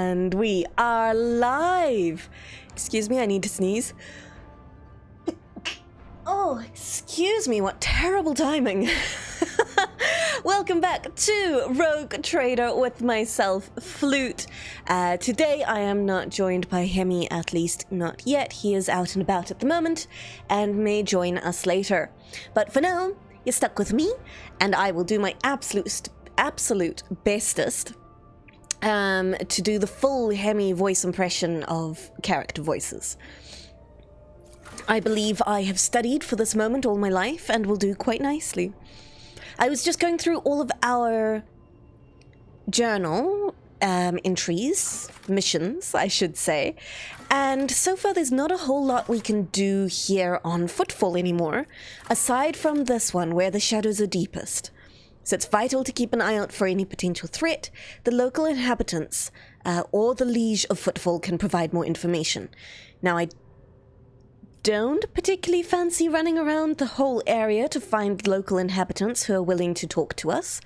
And we are live. Excuse me, I need to sneeze. Oh, excuse me, what terrible timing. Welcome back to RogueTrader with myself, Flewt. Today I am not joined by Hemmy, at least not yet. He is out and about at the moment and may join us later. But for now, you're stuck with me, and I will do my absolute bestest to do the full Hemmy voice impression of character voices. I believe I have studied for this moment all my life and will do quite nicely. I was just going through all of our journal entries, missions, I should say, and so far there's not a whole lot we can do here on Footfall anymore, aside from this one where the shadows are deepest. So it's vital to keep an eye out for any potential threat. The local inhabitants or the Liege of Footfall can provide more information. Now, I don't particularly fancy running around the whole area to find local inhabitants who are willing to talk to us.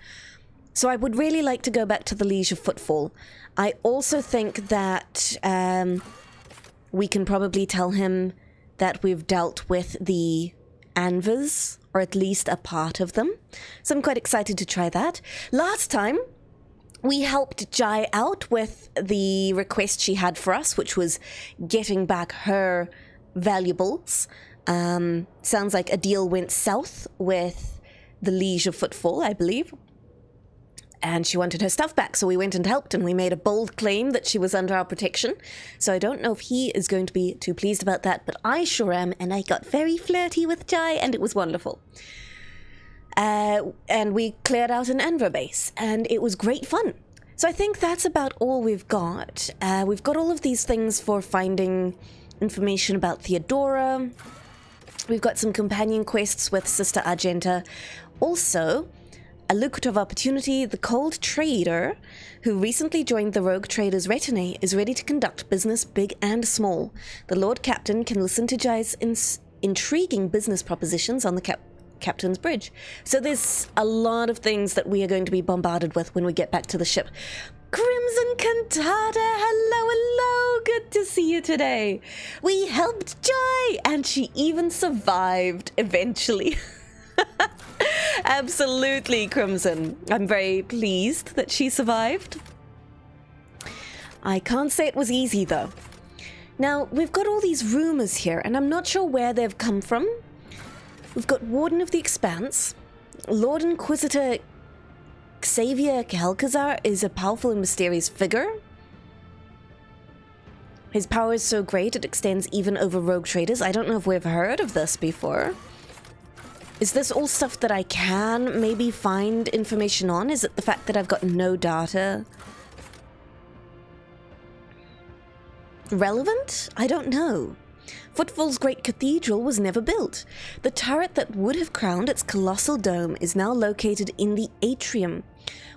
So I would really like to go back to the Liege of Footfall. I also think that we can probably tell him that we've dealt with the Anvers, or at least a part of them. So I'm quite excited to try that. Last time, we helped Jai out with the request she had for us, which was getting back her valuables. Sounds like a deal went south with the Liege of Footfall, I believe. And she wanted her stuff back, so we went and helped, and we made a bold claim that she was under our protection. So I don't know if he is going to be too pleased about that, but I sure am, and I got very flirty with Jai, and it was wonderful. And we cleared out an Anver base, and it was great fun. So I think that's about all we've got. We've got all of these things for finding information about Theodora. We've got some companion quests with Sister Argenta. Also, a lucrative opportunity, the Cold Trader, who recently joined the RogueTrader's retinue, is ready to conduct business big and small. The Lord Captain can listen to Jai's intriguing business propositions on the Captain's Bridge. So there's a lot of things that we are going to be bombarded with when we get back to the ship. Crimson Cantata, hello, good to see you today. We helped Jai, and she even survived eventually. Absolutely, Crimson. I'm very pleased that she survived. I can't say it was easy, though. Now, we've got all these rumors here, and I'm not sure where they've come from. We've got Warden of the Expanse. Lord Inquisitor Xavier Calcazar is a powerful and mysterious figure. His power is so great it extends even over rogue traders. I don't know if we've heard of this before. Is this all stuff that I can maybe find information on? Is it the fact that I've got no data relevant? I don't know. Footfall's great cathedral was never built. The turret that would have crowned its colossal dome is now located in the atrium,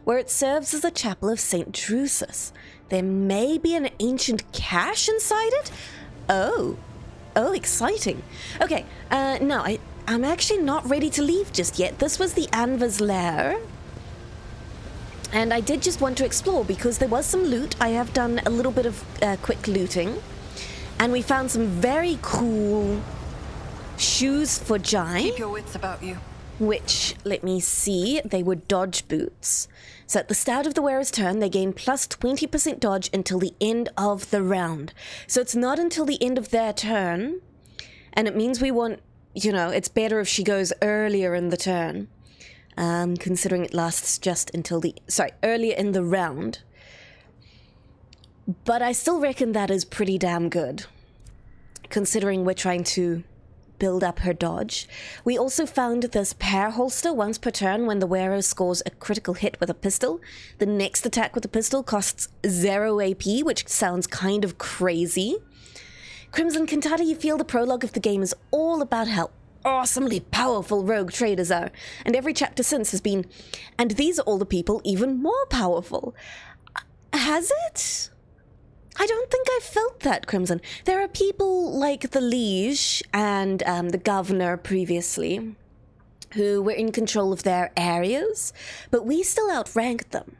where it serves as a chapel of St. Drusus. There may be an ancient cache inside it? Oh, exciting. Okay, no, I'm actually not ready to leave just yet. This was the Anver's lair, and I did just want to explore because there was some loot. I have done a little bit of quick looting, and we found some very cool shoes for Jai. Keep your wits about you. Which, let me see, they were dodge boots. So at the start of the wearer's turn, they gain plus 20% dodge until the end of the round. So it's not until the end of their turn, and it means we want, you know, it's better if she goes earlier in the turn, considering it lasts just until earlier in the round. But I still reckon that is pretty damn good, considering we're trying to build up her dodge. We also found this pair holster once per turn. When the wearer scores a critical hit with a pistol, the next attack with the pistol costs 0 AP, which sounds kind of crazy. Crimson Cantata, you feel the prologue of the game is all about how awesomely powerful rogue traders are, and every chapter since has been, and these are all the people even more powerful. Has it? I don't think I felt that, Crimson. There are people like the Liege and the Governor previously who were in control of their areas, but we still outranked them.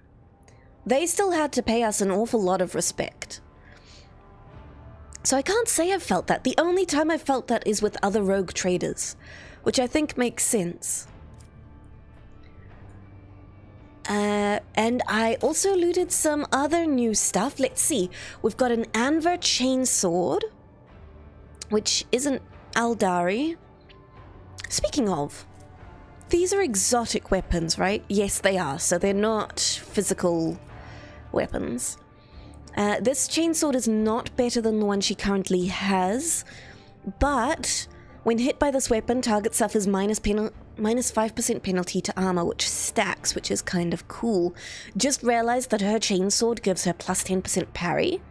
they still had to pay us an awful lot of respect. So I can't say I've felt that. The only time I've felt that is with other rogue traders, which I think makes sense. And I also looted some other new stuff. Let's see. We've got an Anvur chainsword, which isn't Aldari. Speaking of, these are exotic weapons, right? Yes, they are. So they're not physical weapons. This chainsword is not better than the one she currently has, but when hit by this weapon, target suffers minus 5% penalty to armor, which stacks, which is kind of cool. Just realized that her chainsword gives her plus 10% parry,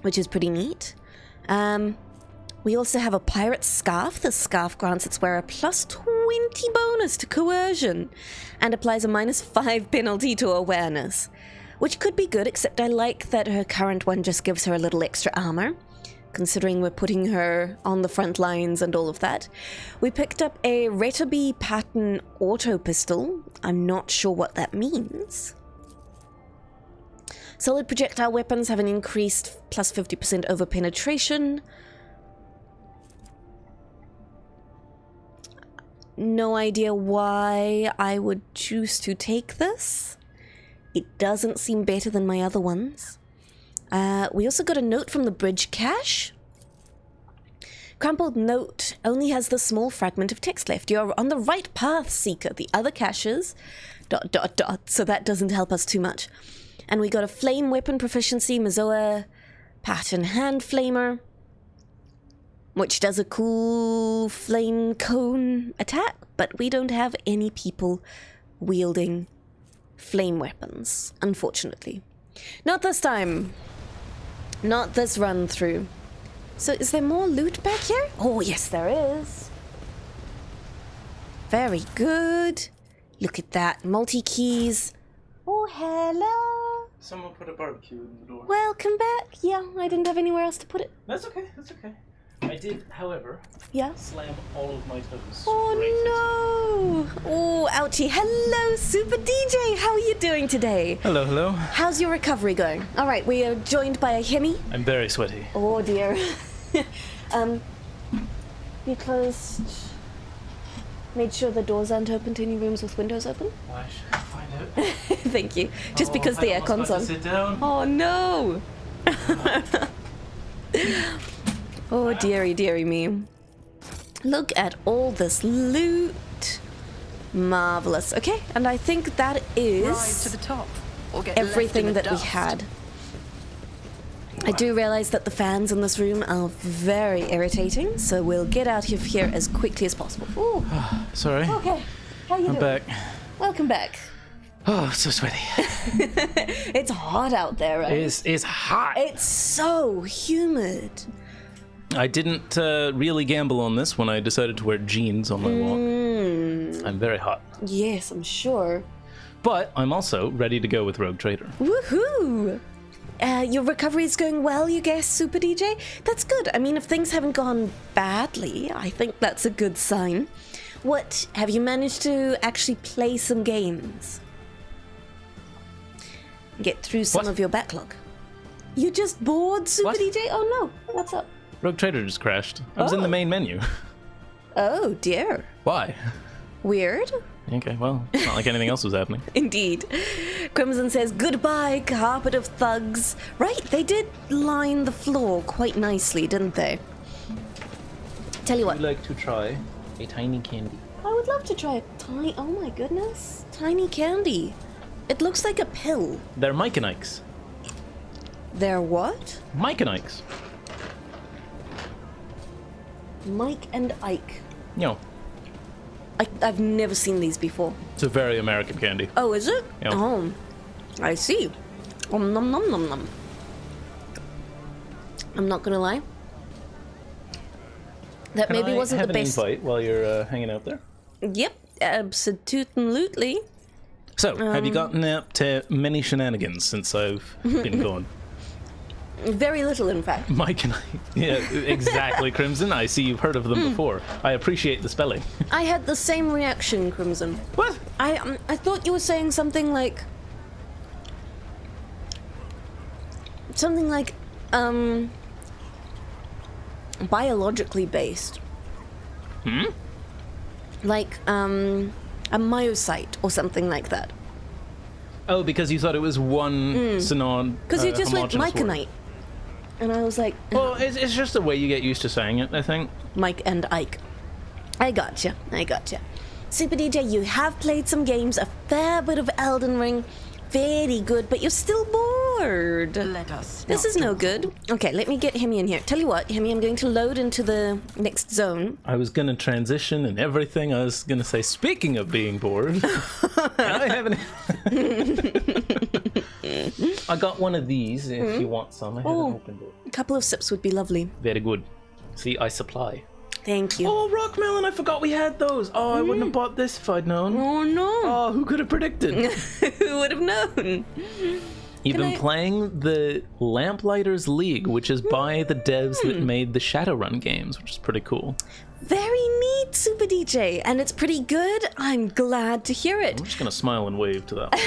which is pretty neat. We also have a pirate scarf. The scarf grants its wearer plus 20 bonus to coercion and applies a minus 5 penalty to awareness, which could be good, except I like that her current one just gives her a little extra armor, considering we're putting her on the front lines and all of that. We picked up a Retaby pattern auto pistol. I'm not sure what that means. Solid projectile weapons have an increased plus 50% over penetration. No idea why I would choose to take this. It doesn't seem better than my other ones. We also got a note from the bridge cache. Crumpled note only has the small fragment of text left. You're on the right path, Seeker. The other caches... ... So that doesn't help us too much. And we got a flame weapon proficiency, Mazoa pattern hand flamer, which does a cool flame cone attack, but we don't have any people wielding flame weapons, unfortunately. Not this time. Not this run through. So is there more loot back here? Oh, yes, there is. Very good. Look at that. Multi-keys. Oh, hello. Someone put a barbecue in the door. Welcome back. Yeah, I didn't have anywhere else to put it. That's okay, that's okay. I did, however, slam all of my toes. Oh, no. Oh, ouchie. Hello, Super DJ. How are you doing today? Hello, hello. How's your recovery going? All right, we are joined by a Hemmy. I'm very sweaty. Oh, dear. You closed... Made sure the doors aren't open to any rooms with windows open? I should find out. Thank you. Just because the aircon's on. Sit down. Oh, no. Oh, dearie, dearie me. Look at all this loot. Marvelous. Okay, and I think that is Rise to the top, or get everything left in the that we dust. had. I do realize that the fans in this room are very irritating, so we'll get out of here as quickly as possible. Ooh. Sorry. Okay, how you doing? I'm back. Welcome back. Oh, so sweaty. It's hot out there, right? It's hot. It's so humid. I didn't really gamble on this when I decided to wear jeans on my walk. I'm very hot. Yes, I'm sure. But I'm also ready to go with RogueTrader. Woohoo! Your recovery is going well, you guess, Super DJ? That's good. I mean, if things haven't gone badly, I think that's a good sign. What, have you managed to actually play some games? Get through some of your backlog? You just bored, Super What? DJ? Oh no, what's up? RogueTrader just crashed. I was in the main menu. Oh dear. Why? Weird. Okay, well, it's not like anything else was happening. Indeed. Crimson says, goodbye, carpet of thugs. Right, they did line the floor quite nicely, didn't they? Tell you what. Would you like to try a tiny candy? I would love to try a tiny... Oh my goodness. Tiny candy. It looks like a pill. They're Mike and Ike's. They're what? Mike and Ike's. Mike and Ike. You know, I've never seen these before. it's a very American candy. Oh, is it? Yeah. Oh, I see. Nom nom nom nom nom. I'm not gonna lie. That Can maybe I wasn't have the an best. invite while you're hanging out there? Yep, absolutely. So, have you gotten up to many shenanigans since I've been gone? Very little, in fact. Mike and I. Yeah, exactly, Crimson. I see you've heard of them before. I appreciate the spelling. I had the same reaction, Crimson. What? I thought you were saying something like something like biologically based. Like a myocyte or something like that. Oh, because you thought it was one synod. Because you just went homogeneous word. myconite. And I was like, Well, it's just the way you get used to saying it, I think. Mike and Ike. I gotcha. Super DJ, you have played some games, a fair bit of Elden Ring. Very good, but you're still bored. Let us. This is no good. Okay, let me get Hemmy in here. Tell you what, Hemmy, I'm going to load into the next zone. I was going to transition and everything. I was going to say, speaking of being bored, I haven't... I got one of these if you want some. I haven't opened it. A couple of sips would be lovely. Very good. See, I supply. Thank you. Oh, Rockmelon, I forgot we had those. Oh, I wouldn't have bought this if I'd known. Oh, no. Oh, who could have predicted? Who would have known? You've been playing the Lamplighters League, which is by the devs that made the Shadowrun games, which is pretty cool. Very neat, Super DJ. And it's pretty good. I'm glad to hear it. I'm just going to smile and wave to that one.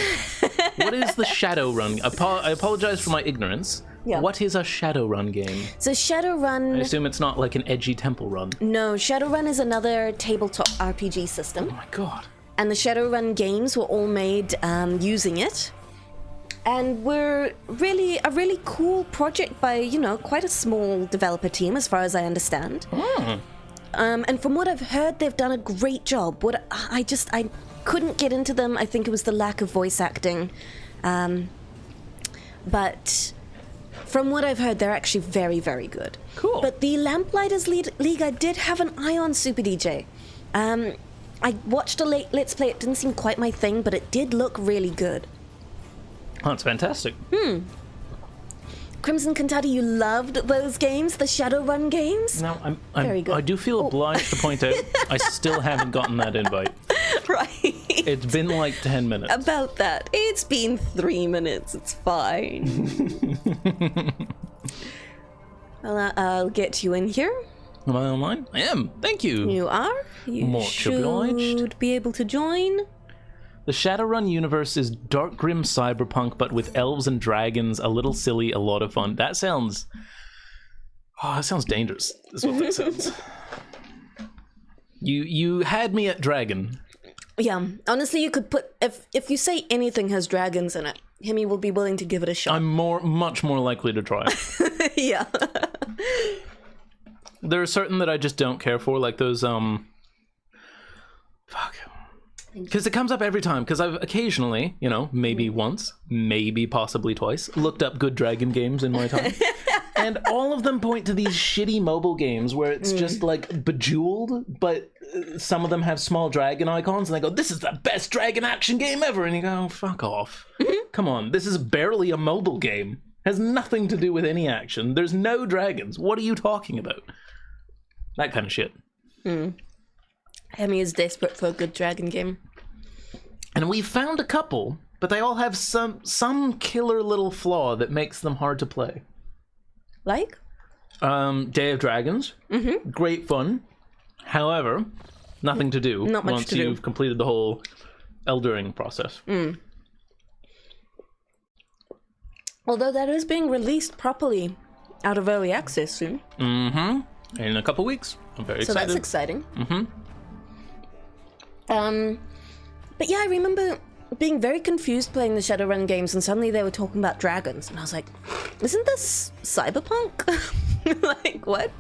What is the Shadowrun? I apologize for my ignorance. Yeah. What is a Shadowrun game? So Shadowrun... I assume it's not like an edgy temple run. No, Shadowrun is another tabletop RPG system. Oh my god. And the Shadowrun games were all made using it. And were really a really cool project by, you know, quite a small developer team as far as I understand. And from what I've heard, they've done a great job. I couldn't get into them. I think it was the lack of voice acting. But from what I've heard, they're actually very, very good. Cool. But the Lamplighters League, I did have an eye on, Super DJ. I watched a Let's Play. It didn't seem quite my thing, but it did look really good. Oh, that's fantastic. Crimson Cantata, you loved those games, the Shadowrun games? Now, Very good. I do feel obliged to point out, I still haven't gotten that invite. Right. It's been like 10 minutes. About that. It's been 3 minutes. It's fine. Well, I'll get you in here. Am I online? I am. Thank you. You are. You Much should obliged. be able to join. The Shadowrun universe is dark grim cyberpunk, but with elves and dragons, a little silly, a lot of fun. That sounds... Oh, that sounds dangerous, is what that sounds. You had me at dragon. Yeah, honestly, you could put... If you say anything has dragons in it, Hemmy will be willing to give it a shot. I'm much more likely to try it. Yeah. There are certain that I just don't care for, like those, Fuck. Because it comes up every time, because I've occasionally, you know, maybe once, maybe possibly twice, looked up good dragon games in my time. And all of them point to these shitty mobile games where it's just like Bejeweled, but some of them have small dragon icons, and they go, this is the best dragon action game ever. And you go, oh, fuck off. Come on, this is barely a mobile game. Has nothing to do with any action. There's no dragons. What are you talking about? That kind of shit. Hemmy is desperate for a good dragon game. And we found a couple, but they all have some killer little flaw that makes them hard to play. Like? Day of Dragons. Great fun. However, nothing to do Not much once to do. you've completed the whole Eldering process. Although that is being released properly out of early access soon. In a couple weeks. I'm very So excited. that's exciting. But yeah, I remember being very confused playing the Shadowrun games, and suddenly they were talking about dragons, and I was like, isn't this cyberpunk? Like, what?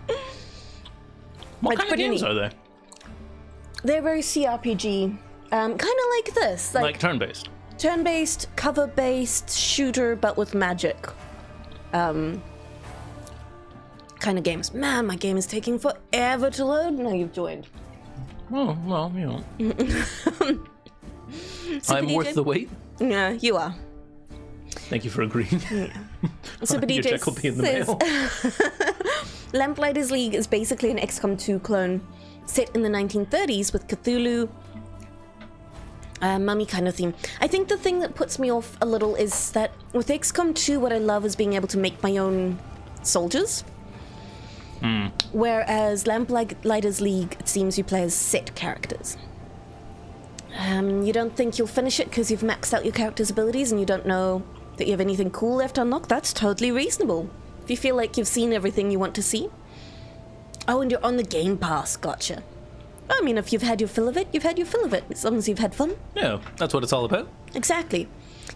What It's kind of pretty games neat. are they? They're very CRPG, kind of like this, Like turn-based? turn-based, cover-based shooter, but with magic. Kind of games. Man, my game is taking forever to load. Now you've joined. Oh, well, you know. Super I'm DJ? worth the wait. Yeah, you are. Thank you for agreeing. Super Your DJ check will be in the mail. Lamplighters League is basically an XCOM 2 clone set in the 1930s with Cthulhu, mummy kind of theme. I think the thing that puts me off a little is that with XCOM 2, what I love is being able to make my own soldiers. Whereas Lamplighters League, it seems you play as set characters. You don't think you'll finish it because you've maxed out your character's abilities and you don't know That you have anything cool left unlocked? That's totally reasonable. If you feel like you've seen everything you want to see. Oh, and you're on the Game Pass. Gotcha. I mean, if you've had your fill of it, you've had your fill of it. As long as you've had fun. Yeah, that's what it's all about. Exactly.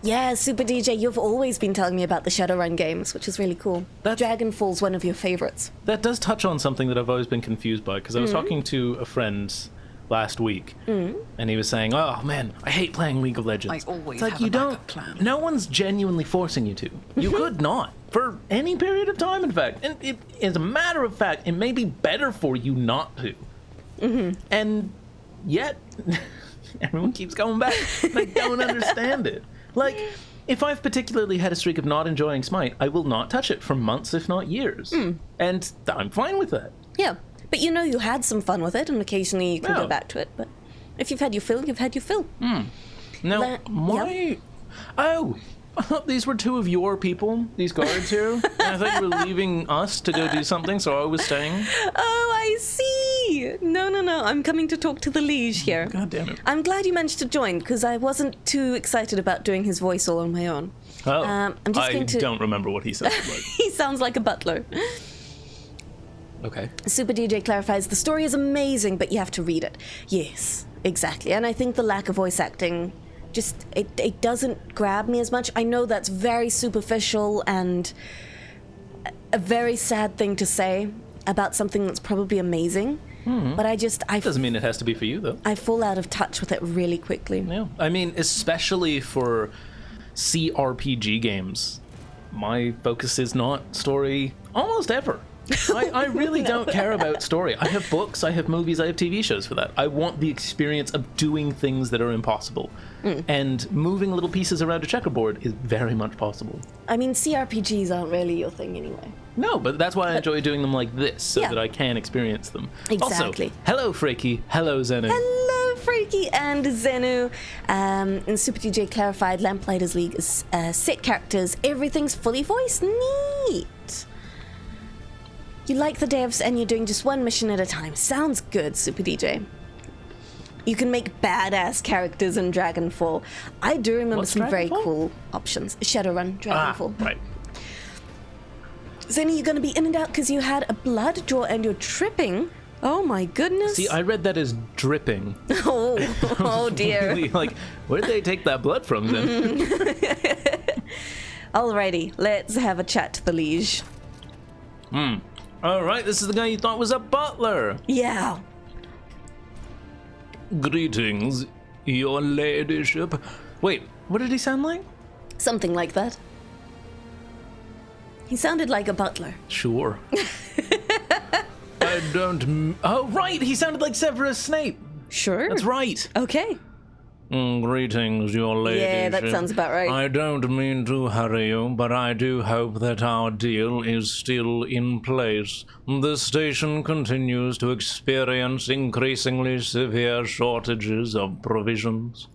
Yeah, Super DJ, you've always been telling me about the Shadowrun games, which is really cool. Dragonfall's one of your favorites. That does touch on something that I've always been confused by, because I was talking to a friend last week, and he was saying, "Oh man, I hate playing League of Legends." I always it's like have you a don't. backup plan. No one's genuinely forcing you to. You could not for any period of time. In fact, and as a matter of fact, it may be better for you not to. And yet, everyone keeps going back. And I don't understand it. Like, if I've particularly had a streak of not enjoying Smite, I will not touch it for months, if not years, and I'm fine with that. Yeah. But you know you had some fun with it, and occasionally you can go back to it. But if you've had your fill, you've had your fill. Now, why... Yep. Oh, I thought these were two of your people, these guards here. And I thought you were leaving us to go do something, so I was staying. Oh, I see. No. I'm coming to talk to the liege here. God damn it. I'm glad you managed to join, because I wasn't too excited about doing his voice all on my own. Oh, I'm just I going to... don't remember what he sounded like. He sounds like a butler. Okay. Super DJ clarifies, the story is amazing, but you have to read it. Yes, exactly. And I think the lack of voice acting, just, it doesn't grab me as much. I know that's very superficial and a very sad thing to say about something that's probably amazing. But Doesn't mean it has to be for you, though. I fall out of touch with it really quickly. Yeah. I mean, especially for CRPG games, my focus is not story almost ever. I really don't care about story. I have books, I have movies, I have TV shows for that. I want the experience of doing things that are impossible. And moving little pieces around a checkerboard is very much possible. I mean, CRPGs aren't really your thing anyway. No, but that's why I enjoy doing them like this, so Yeah. that I can experience them. Exactly. Also, hello, Freaky. Hello, Zenu. Hello, Freaky and Zenu. And Super DJ clarified, Lamplighters League is set characters. Everything's fully voiced. Neat. You like the devs and you're doing just one mission at a time. Sounds good, Super DJ. You can make badass characters in Dragonfall. I do remember What's some very Dragonfall? cool options. Shadowrun, Dragonfall. Right. Zenny, you're going to be in and out because you had a blood draw and you're tripping. Oh my goodness. See, I read that as dripping. Oh dear. Really, like, where did they take that blood from then? Alrighty, let's have a chat to the liege. All right, this is the guy you thought was a butler. Yeah. Greetings, your ladyship. Wait, what did he sound like? Something like that. He sounded like a butler. Sure. I don't... Oh, right, he sounded like Severus Snape. Sure. That's right. Okay. Greetings, your ladyship. Yeah, that sounds about right. I don't mean to hurry you, but I do hope that our deal is still in place. The station continues to experience increasingly severe shortages of provisions.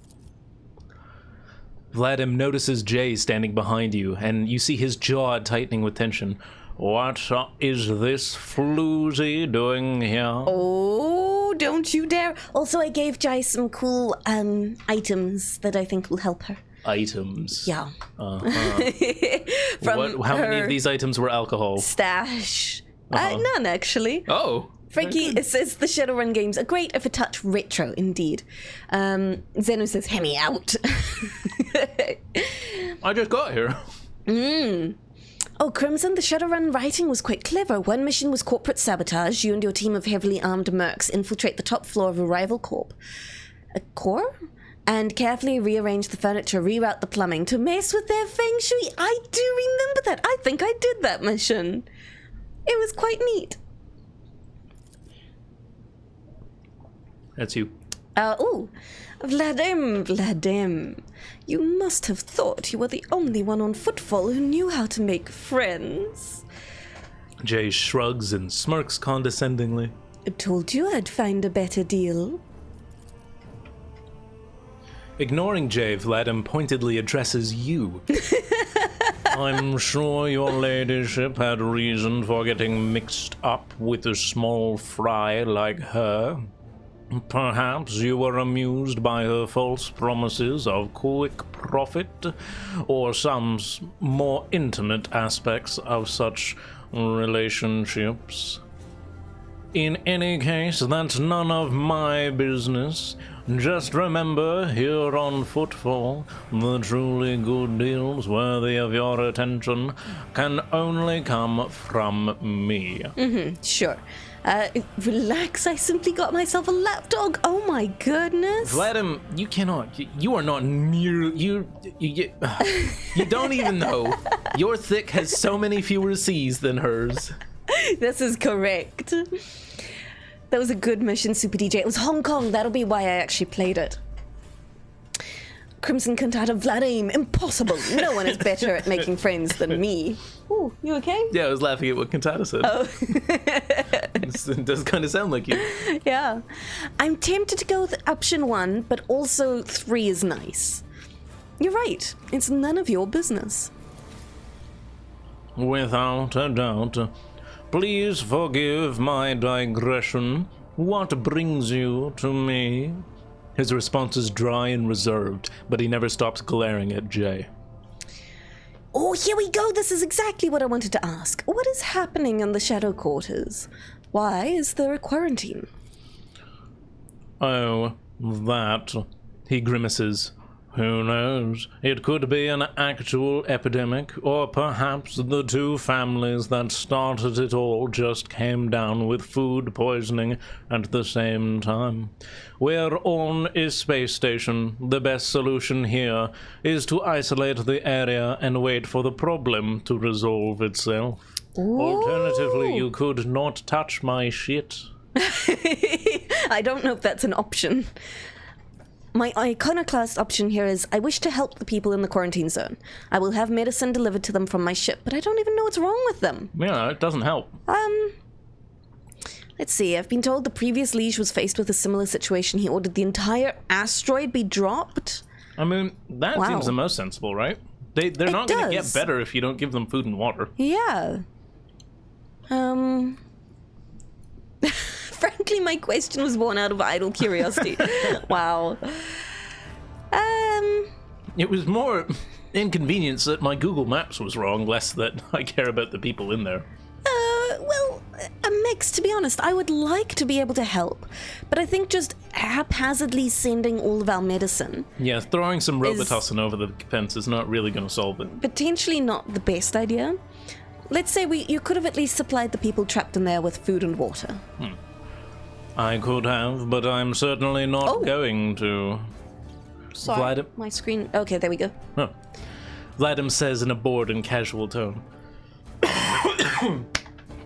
Vladim notices Jay standing behind you, and you see his jaw tightening with tension. What is this floozy doing here? Oh, don't you dare. Also, I gave Jai some cool items that I think will help her. Items. Yeah. Uh-huh. From How many her of these items were alcohol? stash. Uh-huh. None, actually. Oh. Frankie, it says the Shadowrun games are great if a touch retro, indeed. Zeno says, Hemmy out. I just got here. Oh, Crimson, the Shadowrun writing was quite clever. One mission was corporate sabotage. You and your team of heavily armed mercs infiltrate the top floor of a rival corp. A core? And carefully rearrange the furniture, reroute the plumbing to mess with their feng shui. I do remember that. I think I did that mission. It was quite neat. That's you. Vladim. You must have thought you were the only one on Footfall who knew how to make friends. Jay shrugs and smirks condescendingly. I told you I'd find a better deal. Ignoring Jay, Vladim pointedly addresses you. I'm sure your ladyship had reason for getting mixed up with a small fry like her. Perhaps you were amused by her false promises of quick profit, or some more intimate aspects of such relationships. In any case, that's none of my business. Just remember, here on Footfall, the truly good deals worthy of your attention can only come from me. Sure. Relax, I simply got myself a lapdog. Oh my goodness. Vladim, you cannot. You are not near. You don't even know. Your thick has so many fewer C's than hers. This is correct. That was a good mission, Super DJ. It was Hong Kong. That'll be why I actually played it. Crimson Cantata Vladim. Impossible. No one is better at making friends than me. Ooh, you okay? Yeah, I was laughing at what Cantata said. Oh. It does kind of sound like you. Yeah. I'm tempted to go with option 1, but also 3 is nice. You're right. It's none of your business. Without a doubt. Please forgive my digression. What brings you to me? His response is dry and reserved, but he never stops glaring at Jay. Oh, here we go. This is exactly what I wanted to ask. What is happening in the Shadow Quarters? Why is there a quarantine? Oh, that. He grimaces. Who knows? It could be an actual epidemic, or perhaps the two families that started it all just came down with food poisoning at the same time. We're on a space station. The best solution here is to isolate the area and wait for the problem to resolve itself. Ooh. Alternatively, you could not touch my shit. I don't know if that's an option. My iconoclast option here is, I wish to help the people in the quarantine zone. I will have medicine delivered to them from my ship, but I don't even know what's wrong with them. Yeah, it doesn't help. Let's see, I've been told the previous liege was faced with a similar situation. He ordered the entire asteroid be dropped. I mean, that seems the most sensible, right? They're not going to get better if you don't give them food and water. Yeah. Frankly, my question was born out of idle curiosity. Wow. It was more inconvenience that my Google Maps was wrong, less that I care about the people in there. Well, a mix, to be honest. I would like to be able to help, but I think just haphazardly sending all of our medicine... Yeah, throwing some Robitussin over the fence is not really going to solve it. Potentially not the best idea. Let's say you could have at least supplied the people trapped in there with food and water. I could have, but I'm certainly not going to. Sorry, my screen... Okay, there we go. Oh. Vladim says in a bored and casual tone.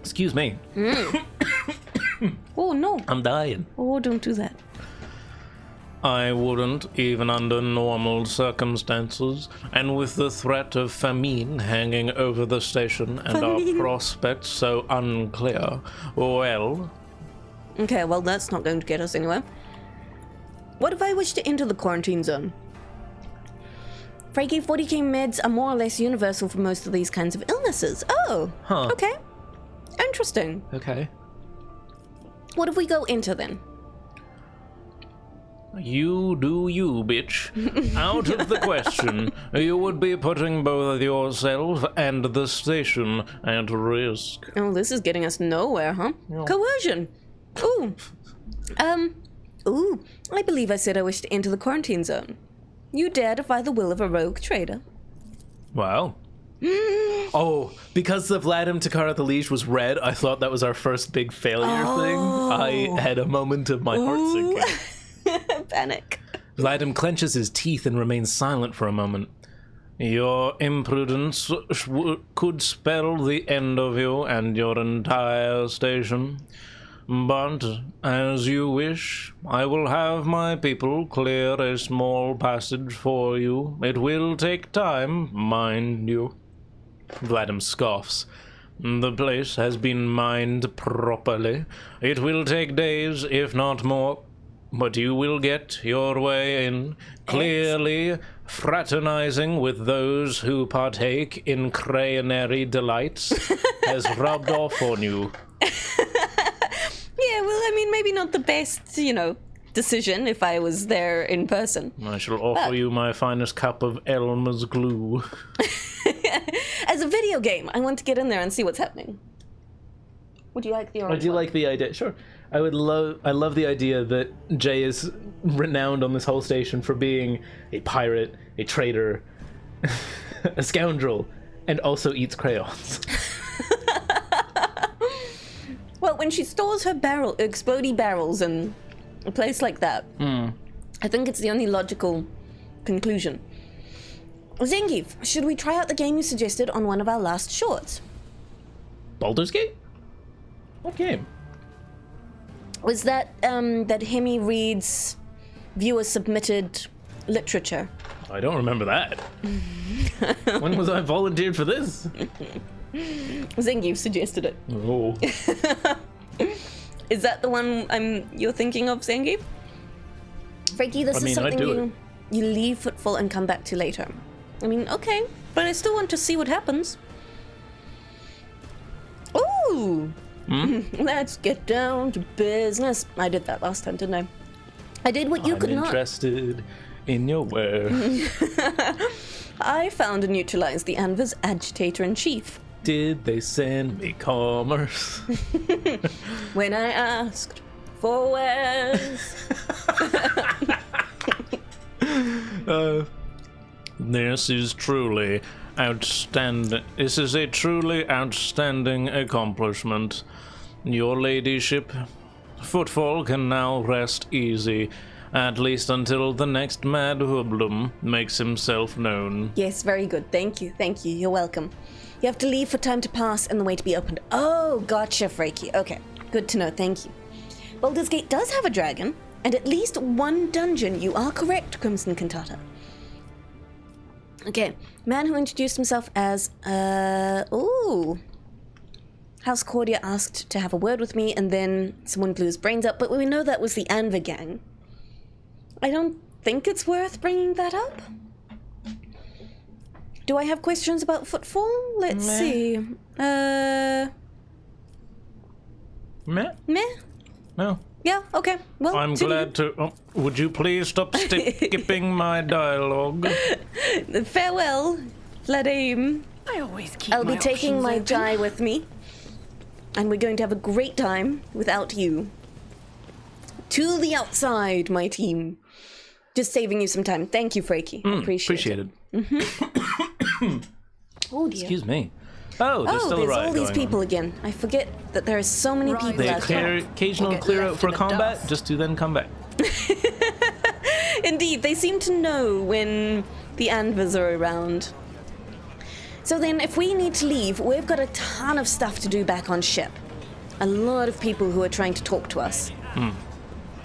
Excuse me. Oh, no. I'm dying. Oh, don't do that. I wouldn't, even under normal circumstances, and with the threat of famine hanging over the station and our prospects so unclear. Well... Okay, well, that's not going to get us anywhere. What if I wish to enter the quarantine zone? Frankie, 40k meds are more or less universal for most of these kinds of illnesses. Oh, okay. Interesting. Okay. What if we go into then? You do you, bitch. Out of the question. You would be putting both yourself and the station at risk. Oh, this is getting us nowhere, huh? Yeah. Coercion. Ooh. I believe I said I wish to enter the quarantine zone. You dare defy the will of a rogue trader. Wow. Oh, because the Vladim Takara the Liege was red, I thought that was our first big failure thing. I had a moment of my heart sinking. Panic. Vladim clenches his teeth and remains silent for a moment. Your imprudence could spell the end of you and your entire station. But, as you wish, I will have my people clear a small passage for you. It will take time, mind you. Vladim scoffs. The place has been mined properly. It will take days, if not more, but you will get your way in, clearly fraternizing with those who partake in crayonary delights has rubbed off on you. Yeah, well, I mean, maybe not the best, decision if I was there in person. I shall offer you my finest cup of Elmer's glue. As a video game, I want to get in there and see what's happening. Would you like the orange I do one? like the idea. Sure. I love the idea that Jay is renowned on this whole station for being a pirate, a traitor, a scoundrel, and also eats crayons. Well, when she stores her explodey barrels in a place like that, I think it's the only logical conclusion. Zangief, should we try out the game you suggested on one of our last shorts? Baldur's Gate? What game? Was that that Hemmy reads viewer-submitted literature? I don't remember that. When was I volunteered for this? Zangief suggested it. Oh. Is that the one you're thinking of, Zangief? Frankie, this is something you leave Footfall and come back to later. I mean, okay, but I still want to see what happens. Ooh! Let's get down to business. I did that last time, didn't I? I did what you could not. I'm interested in your wares. I found and neutralized the Anvir's agitator-in-chief. Did they send me commerce? When I asked for wares. This is truly outstanding. This is a truly outstanding accomplishment. Your ladyship, Footfall can now rest easy, at least until the next mad hoodlum makes himself known. Yes, very good. Thank you. Thank you. You're welcome. You have to leave for time to pass and the way to be opened. Oh, gotcha, Freaky. Okay, good to know. Thank you. Baldur's Gate does have a dragon, and at least one dungeon. You are correct, Crimson Cantata. Okay, man who introduced himself as, House Cordia asked to have a word with me, and then someone blew his brains out, but we know that was the Anvir gang. I don't think it's worth bringing that up. Do I have questions about Footfall? Let's see. Meh? Meh? No. Yeah, okay. Well, I'm glad to... Oh, would you please stop skipping my dialogue? Farewell, Vladimir. I always keep I'll be my taking options my open. Jai with me. And we're going to have a great time without you. To the outside, my team. Just saving you some time. Thank you, Freaky. Appreciate it. Oh, dear. Excuse me. Oh, there's still a there's riot all these going people on. again. I forget that there are so many people They out here. occasionally We'll get clear out left for in the combat, dust. just to then come back. Indeed, they seem to know when the Anvirs are around. So then, if we need to leave, we've got a ton of stuff to do back on ship. A lot of people who are trying to talk to us.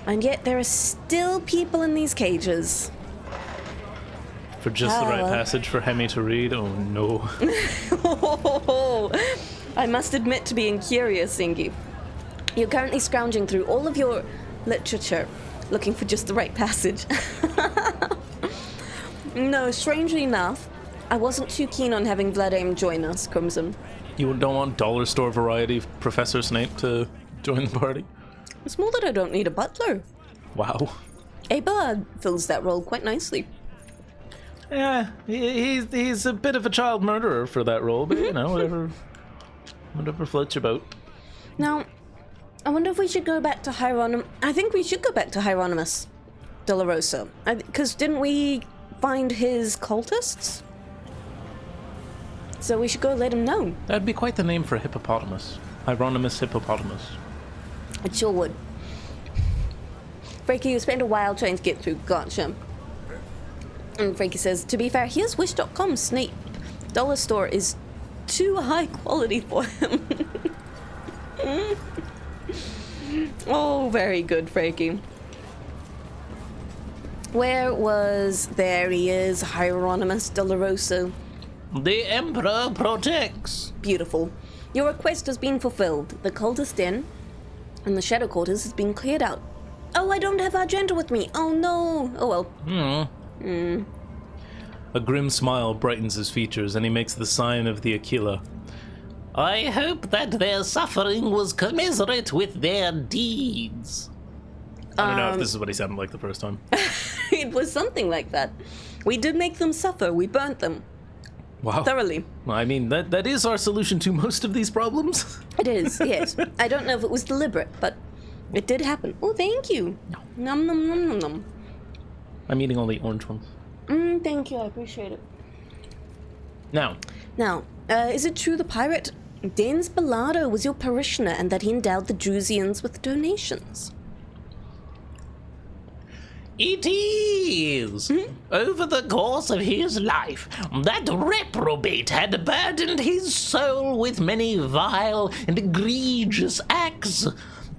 And yet there are still people in these cages. For just the right well. passage for Hemmy to read? Oh, no. I must admit to being curious, Ingi. You're currently scrounging through all of your literature, looking for just the right passage. No, strangely enough, I wasn't too keen on having Vladimir join us, Crimson. You don't want dollar store variety Professor Snape to join the party? It's more that I don't need a butler. Wow. Abelard fills that role quite nicely. Yeah, he's a bit of a child murderer for that role, but you know, whatever floats your boat. Now, I wonder if we should go back to Hieronymus. I think we should go back to Hieronymus Dolorosa. Because didn't we find his cultists? So we should go let him know. That'd be quite the name for a hippopotamus. Hieronymus hippopotamus. It sure would. Frankie, you spent a while trying to get through. Gotcha. And Frankie says, to be fair, here's Wish.com. Snape dollar store is too high quality for him. Oh, very good, Frankie. There he is, Hieronymus Dolorosa. The Emperor protects. Beautiful. Your request has been fulfilled. The cultist den and the shadow quarters has been cleared out. Oh, I don't have Argenta with me. Oh, no. Oh, well. A grim smile brightens his features, and he makes the sign of the Aquila. I hope that their suffering was commiserate with their deeds. I don't know if this is what he sounded like the first time. It was something like that. We did make them suffer. We burnt them Wow. thoroughly. Well, I mean, that is our solution to most of these problems. It is, yes. I don't know if it was deliberate, but it did happen. Oh, thank you. Nom nom nom nom nom. I'm eating all the orange ones. Thank you, I appreciate it. Now, Is it true the pirate Danes Bellado was your parishioner and that he endowed the Drusians with donations? It is. Over the course of his life, that reprobate had burdened his soul with many vile and egregious acts.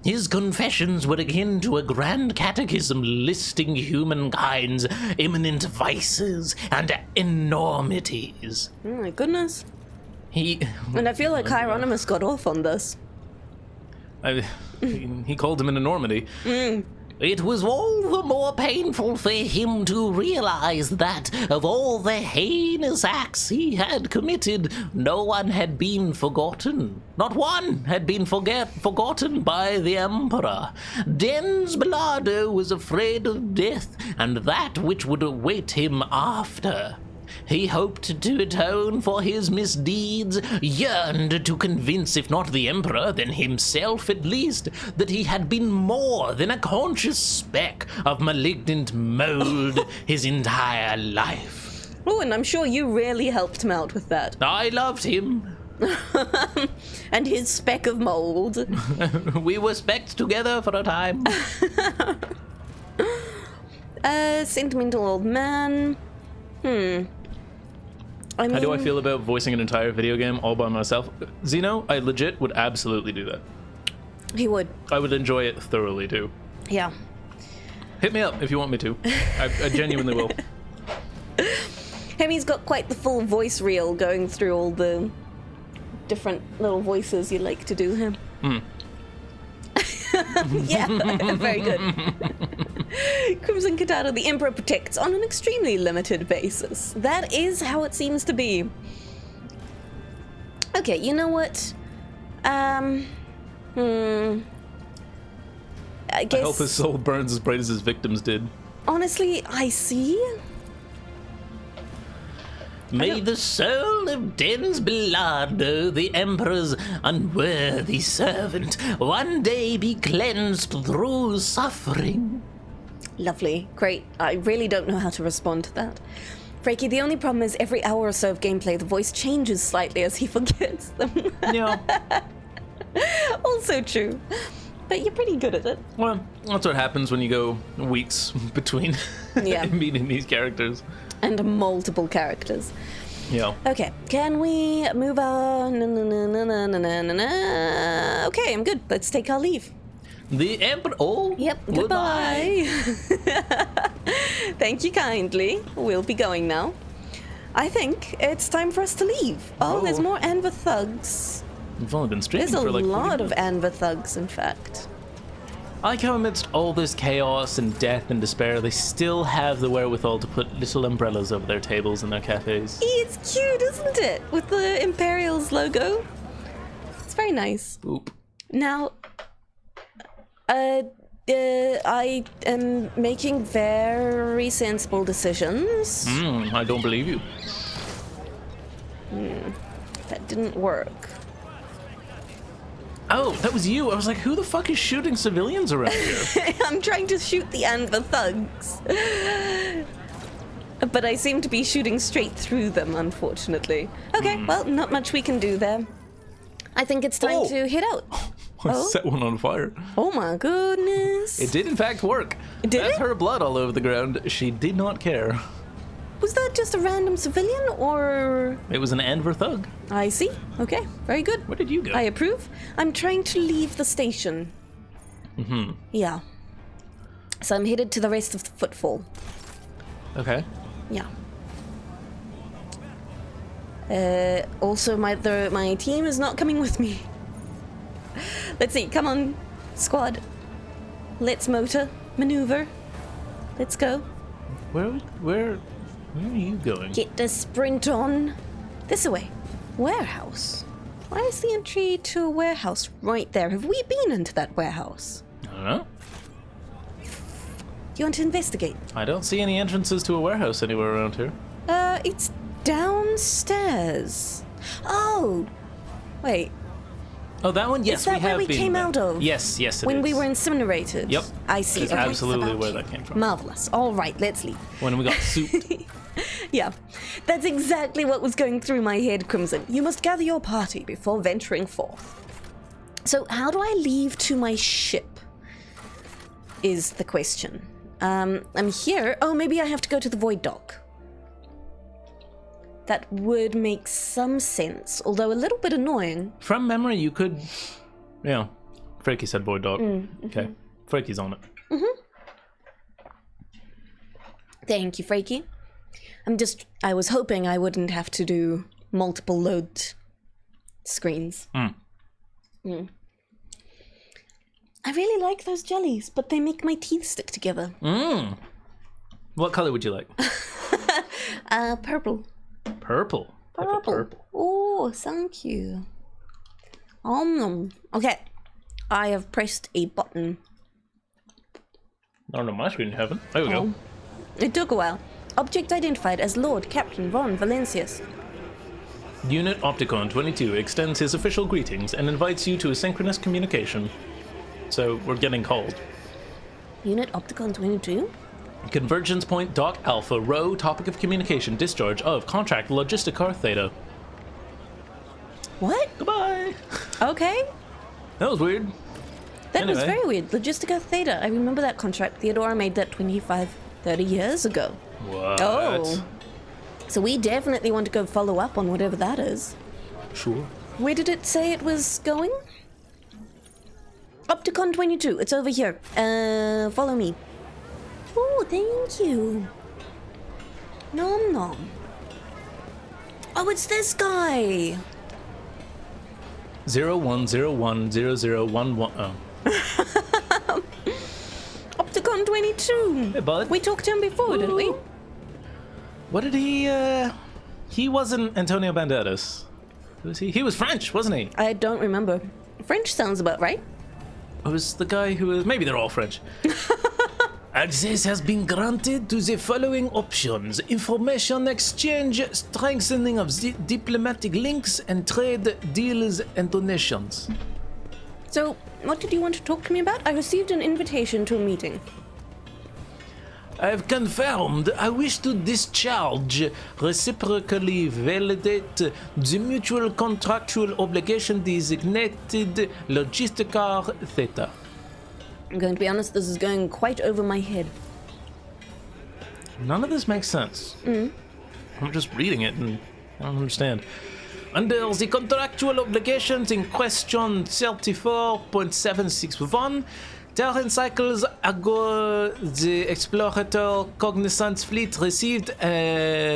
His confessions were akin to a grand catechism listing humankind's imminent vices and enormities. Oh my goodness. he And I feel like Hieronymus got off on this. he called him an enormity. It was all the more painful for him to realize that, of all the heinous acts he had committed, no one had been forgotten. Not one had been forgotten by the Emperor. Dens Bellado was afraid of death and that which would await him after. He hoped to atone for his misdeeds, yearned to convince, if not the Emperor, then himself at least, that he had been more than a conscious speck of malignant mold his entire life. Oh, and I'm sure you really helped him out with that. I loved him. And his speck of mold. We were specks together for a time. Sentimental old man. I mean, How do I feel about voicing an entire video game all by myself? Zeno, I legit would absolutely do that. He would. I would enjoy it thoroughly too. Yeah. Hit me up if you want me to. I genuinely will. Hemmy's got quite the full voice reel going through all the different little voices you like to do him. Yeah, very good. Crimson Katana, the Emperor protects on an extremely limited basis. That is how it seems to be. Okay, you know what? I guess. I hope his soul burns as bright as his victims did. Honestly, I see. May the soul of Dens Bellado, the Emperor's unworthy servant, one day be cleansed through suffering. Lovely. Great. I really don't know how to respond to that. Frankie, the only problem is every hour or so of gameplay, the voice changes slightly as he forgets them. Yeah. Also true. But you're pretty good at it. Well, that's what happens when you go weeks between Yeah. meeting these characters. And multiple characters. Yeah. Okay, can we move on? Okay, I'm good. Let's take our leave. The Emperor... Oh, Yep, goodbye. Thank you kindly. We'll be going now. I think it's time for us to leave. Oh, there's more Anver thugs. We've only been streaming There's a for like 40 lot of minutes. Anver thugs, in fact. I like how amidst all this chaos and death and despair, they still have the wherewithal to put little umbrellas over their tables in their cafes. It's cute, isn't it? With the Imperials logo. It's very nice. Boop. Now, I am making very sensible decisions. I don't believe you. That didn't work. Oh, that was you. I was like, who the fuck is shooting civilians around here? I'm trying to shoot the Anver thugs. But I seem to be shooting straight through them, unfortunately. Okay, well, not much we can do there. I think it's time Oh. to head out. I Oh. set one on fire. Oh my goodness. It did in fact work. Did That's it? her blood all over the ground. She did not care. Was that just a random civilian, or... It was an Anver thug. I see. Okay, very good. Where did you go? I approve. I'm trying to leave the station. Yeah. So I'm headed to the rest of the footfall. Okay. Yeah. Also, my team is not coming with me. Let's see. Come on, squad. Let's maneuver. Let's go. Where are you going? Get the sprint on. This way. Warehouse. Why is the entry to a warehouse right there? Have we been into that warehouse? I don't know. Do you want to investigate? I don't see any entrances to a warehouse anywhere around here. It's downstairs. Oh, wait. Oh, that one? Yes, Is that we have where we been came there. out of? Yes, it is. When we were incinerated? Yep. I see. That's Okay. absolutely where that came from. Marvelous. All right, let's leave. When we got souped. Yeah, that's exactly what was going through my head, Crimson. You must gather your party before venturing forth. So, how do I leave to my ship? Is the question. I'm here. Oh, maybe I have to go to the Void Dock. That would make some sense, although a little bit annoying. From memory, you could... Yeah. Freaky said Void Dog. Okay. Freaky's on it. Thank you, Freaky. I was hoping I wouldn't have to do multiple load screens. I really like those jellies, but they make my teeth stick together. What color would you like? Purple. Purple. Purple. Oh, thank you. Okay. I have pressed a button. Not on my screen, you haven't. There we go. It took a while. Object identified as Lord Captain Von Valencius. Unit Opticon 22 extends his official greetings and invites you to asynchronous communication. So, we're getting called. Unit Opticon 22? Convergence Point Dock Alpha Row Topic of Communication Discharge of Contract Logisticar Theta. What? Goodbye! Okay. That was weird. That was Anyway. very weird. Logistica Theta. I remember that contract. Theodora made that 25, 30 years ago. What? Oh. So we definitely want to go follow up on whatever that is. Sure. Where did it say it was going? Opticon 22. It's over here. Follow me. Oh, thank you. Nom nom. Oh, it's this guy. 01010011. Oh. Opticon 22. Hey, bud. We talked to him before, didn't we? What did he, He wasn't Antonio Banderas. Who was he? He was French, wasn't he? I don't remember. French sounds about right. It was the guy who was... Maybe they're all French. Access has been granted to the following options: information exchange, strengthening of diplomatic links, and trade deals and donations. So, what did you want to talk to me about? I received an invitation to a meeting. I've confirmed I wish to discharge, reciprocally validate the mutual contractual obligation designated Logisticar Theta. I'm going to be honest, this is going quite over my head. None of this makes sense. I'm just reading it and I don't understand. Under the contractual obligations in question 34.761, Terran Cycles ago the Explorator Cognizance Fleet received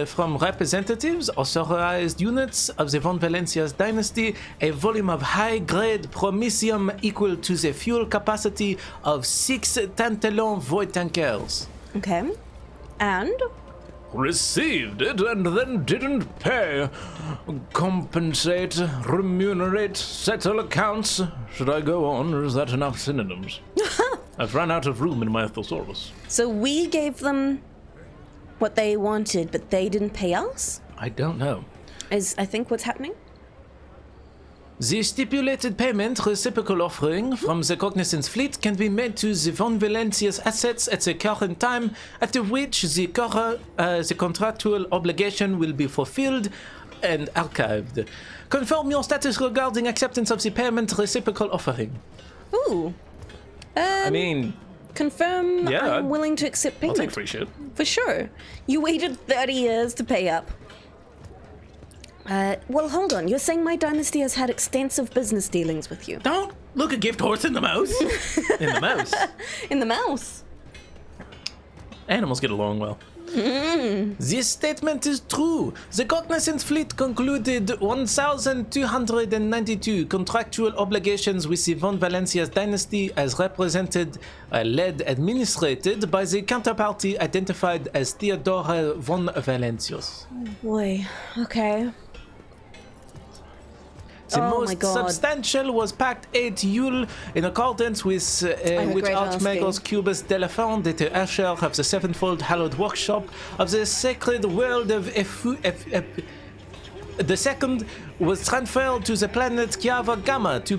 from representatives, authorized units of the Von Valencias dynasty, a volume of high-grade promisium equal to the fuel capacity of 6 Tantalon void tankers. Okay. And? Received it and then didn't pay. Compensate, remunerate, settle accounts. Should I go on, or is that enough synonyms? I've run out of room in my thesaurus. So we gave them what they wanted, but they didn't pay us? I don't know. Is, I think, what's happening? The stipulated payment reciprocal offering from the Cognizance Fleet can be made to the Von Valencia's assets at the current time, after which the contractual obligation will be fulfilled and archived. Confirm your status regarding acceptance of the payment reciprocal offering. Ooh. I mean, Confirm yeah, I'm willing to accept I'll payment. take free shit. For sure. You waited 30 years to pay up. Well, hold on. You're saying my dynasty has had extensive business dealings with you. Don't look a gift horse in the mouth. In the mouse. In the mouse. Animals get along well. This statement is true. The Cognizance Fleet concluded 1,292 contractual obligations with the Von Valencia's dynasty as represented, led, administrated by the counterparty identified as Theodora Von Valencius. Boy. Okay. The The Oh my most God. substantial was packed 8 Yule in accordance with which regret Archmago's asking. Cubus Delaphant, the Usher of the Sevenfold Hallowed Workshop of the Sacred World of the second was transferred to the planet Kiava Gamma to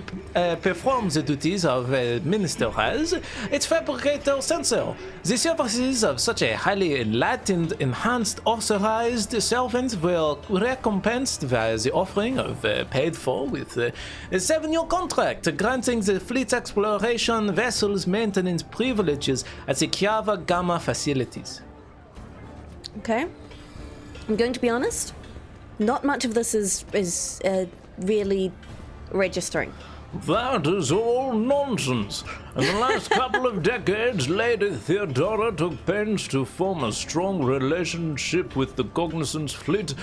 perform the duties of a minister as its fabricator sensor. The services of such a highly enlightened, enhanced, authorized servant were recompensed by the offering of paid for with a 7-year contract granting the fleet exploration vessels maintenance privileges at the Kiava Gamma facilities. Okay. I'm going to be honest. Not much of this is really registering. That is all nonsense. In the last couple of decades, Lady Theodora took pains to form a strong relationship with the Cognizance fleet.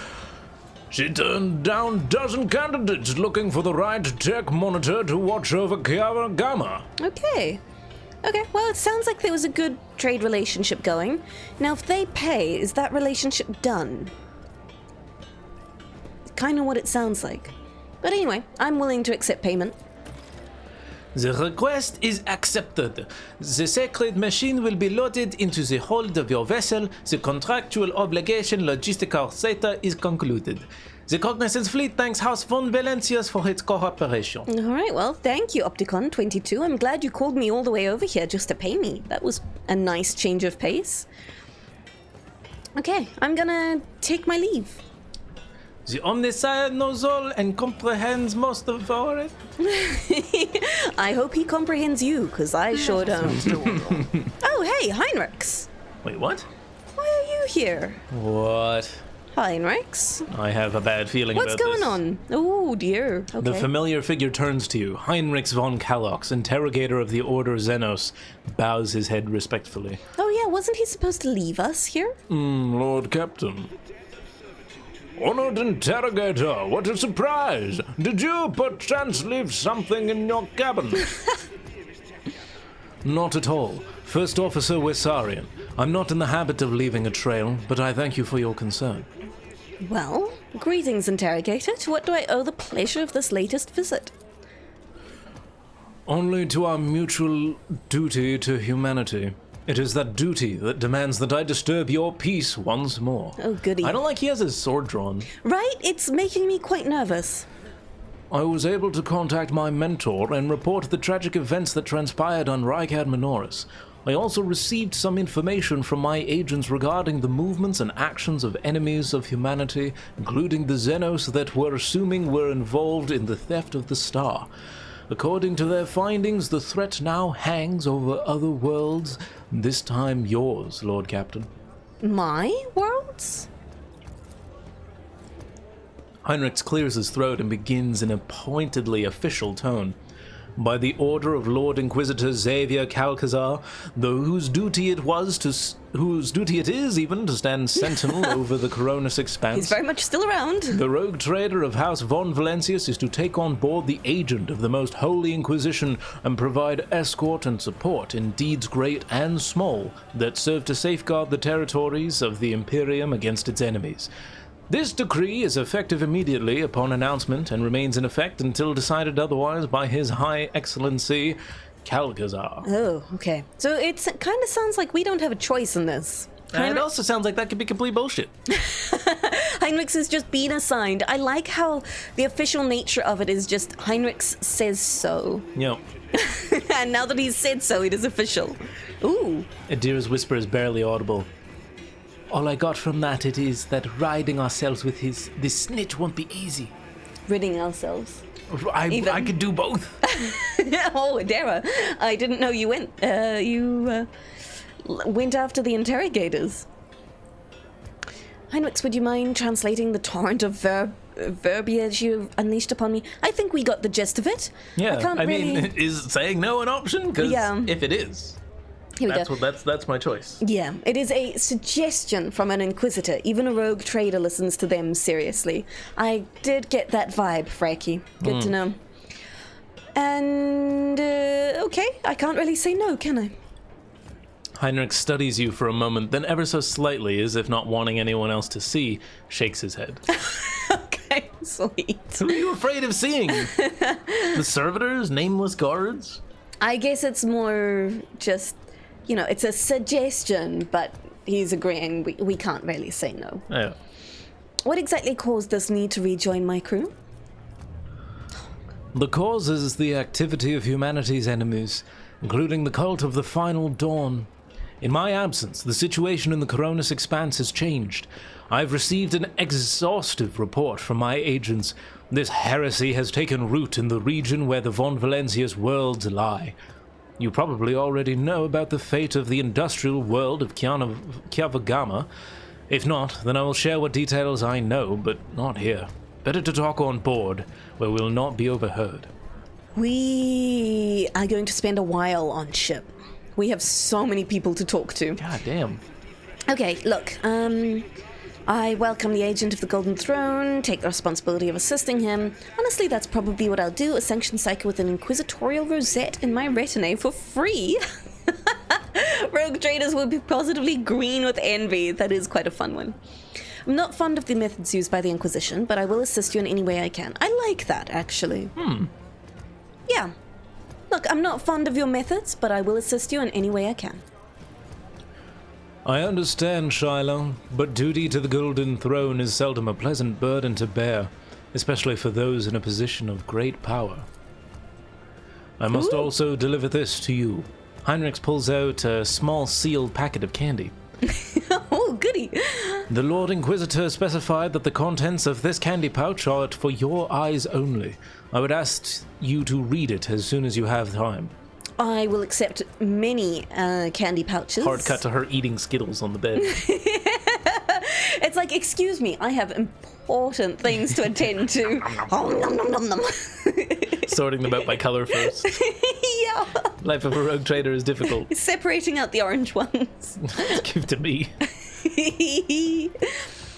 She turned down a dozen candidates looking for the right tech monitor to watch over Kiara Gamma. Okay. Okay, well, it sounds like there was a good trade relationship going. Now, if they pay, is that relationship done? Kind of what it sounds like. But anyway, I'm willing to accept payment. The request is accepted. The sacred machine will be loaded into the hold of your vessel. The contractual obligation logistical theta is concluded. The Cognizance Fleet thanks House von Valencius for its cooperation. All right, well, thank you, Opticon 22. I'm glad you called me all the way over here just to pay me. That was a nice change of pace. Okay, I'm gonna take my leave. The Omniscient knows all and comprehends most of our... I hope he comprehends you, because I sure don't. Oh, hey, Heinrichs. Wait, what? Why are you here? What? Heinrichs? I have a bad feeling What's about this. going on? Oh, dear. Okay. The familiar figure turns to you. Heinrich von Kalox, interrogator of the Order Xenos, bows his head respectfully. Oh, yeah, wasn't he supposed to leave us here? Lord Captain. Honored interrogator, what a surprise! Did you perchance leave something in your cabin? Not at all. First Officer Wessarian. I'm not in the habit of leaving a trail, but I thank you for your concern. Well, greetings, interrogator. To what do I owe the pleasure of this latest visit? Only to our mutual duty to humanity. It is that duty that demands that I disturb your peace once more. Oh, goody. I don't like he has his sword drawn. Right? It's making me quite nervous. I was able to contact my mentor and report the tragic events that transpired on Rykad Minoris. I also received some information from my agents regarding the movements and actions of enemies of humanity, including the Xenos that we're assuming were involved in the theft of the star. According to their findings, the threat now hangs over other worlds, this time yours, Lord Captain. My worlds? Heinrich clears his throat and begins in a pointedly official tone. By the order of Lord Inquisitor Xavier Calcazar, whose duty it is even to stand sentinel over the Coronis expanse. He's very much still around. The rogue trader of House von Valencius is to take on board the agent of the Most Holy Inquisition and provide escort and support in deeds great and small that serve to safeguard the territories of the Imperium against its enemies. This decree is effective immediately upon announcement and remains in effect until decided otherwise by His High Excellency Calcazar. Oh, okay. So it kind of sounds like we don't have a choice in this. And it also sounds like that could be complete bullshit. Heinrichs is just being assigned. I like how the official nature of it is just Heinrichs says so. Yep. And now that he's said so, it is official. Ooh. Adira's whisper is barely audible. All I got from that it is that riding ourselves with this snitch won't be easy. Ridding ourselves. I could do both. Oh, Adira, I didn't know you went after the interrogators. Heinrichs, would you mind translating the torrent of verbiage you unleashed upon me? I think we got the gist of it. Yeah, I mean, is saying no an option? Because if it is, here we go. That's my choice. Yeah, it is a suggestion from an inquisitor. Even a rogue trader listens to them seriously. I did get that vibe, Frankie. Good to know. And, okay, I can't really say no, can I? Heinrich studies you for a moment, then ever so slightly, as if not wanting anyone else to see, shakes his head. Okay, Sweet. Who are you afraid of seeing? The servitors? Nameless guards? I guess it's more just, it's a suggestion, but he's agreeing we can't really say no. Yeah. What exactly caused this need to rejoin my crew? The cause is the activity of humanity's enemies, including the cult of the Final Dawn. In my absence, the situation in the Coronis Expanse has changed. I've received an exhaustive report from my agents. This heresy has taken root in the region where the Von Valencia's worlds lie. You probably already know about the fate of the industrial world of Kiavagama. If not, then I will share what details I know, but not here. Better to talk on board, where we'll not be overheard. We are going to spend a while on ship. We have so many people to talk to. God damn. Okay, look, I welcome the agent of the Golden Throne, take the responsibility of assisting him. Honestly, that's probably what I'll do, a sanctioned psycho with an inquisitorial rosette in my retinue for free. Rogue traders will be positively green with envy. That is quite a fun one. I'm not fond of the methods used by the Inquisition, but I will assist you in any way I can. I like that, actually. Yeah. Look, I'm not fond of your methods, but I will assist you in any way I can. I understand, Shiloh, but duty to the Golden Throne is seldom a pleasant burden to bear, especially for those in a position of great power. I must also deliver this to you. Heinrich pulls out a small sealed packet of candy. Oh, goody. The Lord Inquisitor specified that the contents of this candy pouch are for your eyes only. I would ask you to read it as soon as you have time. I will accept many candy pouches. Hard cut to her eating Skittles on the bed. It's like, excuse me, I have important things to attend to. Oh, nom, nom, nom, nom. Sorting them out by color first. Yeah. Life of a rogue trader is difficult. Separating out the orange ones. Give to me.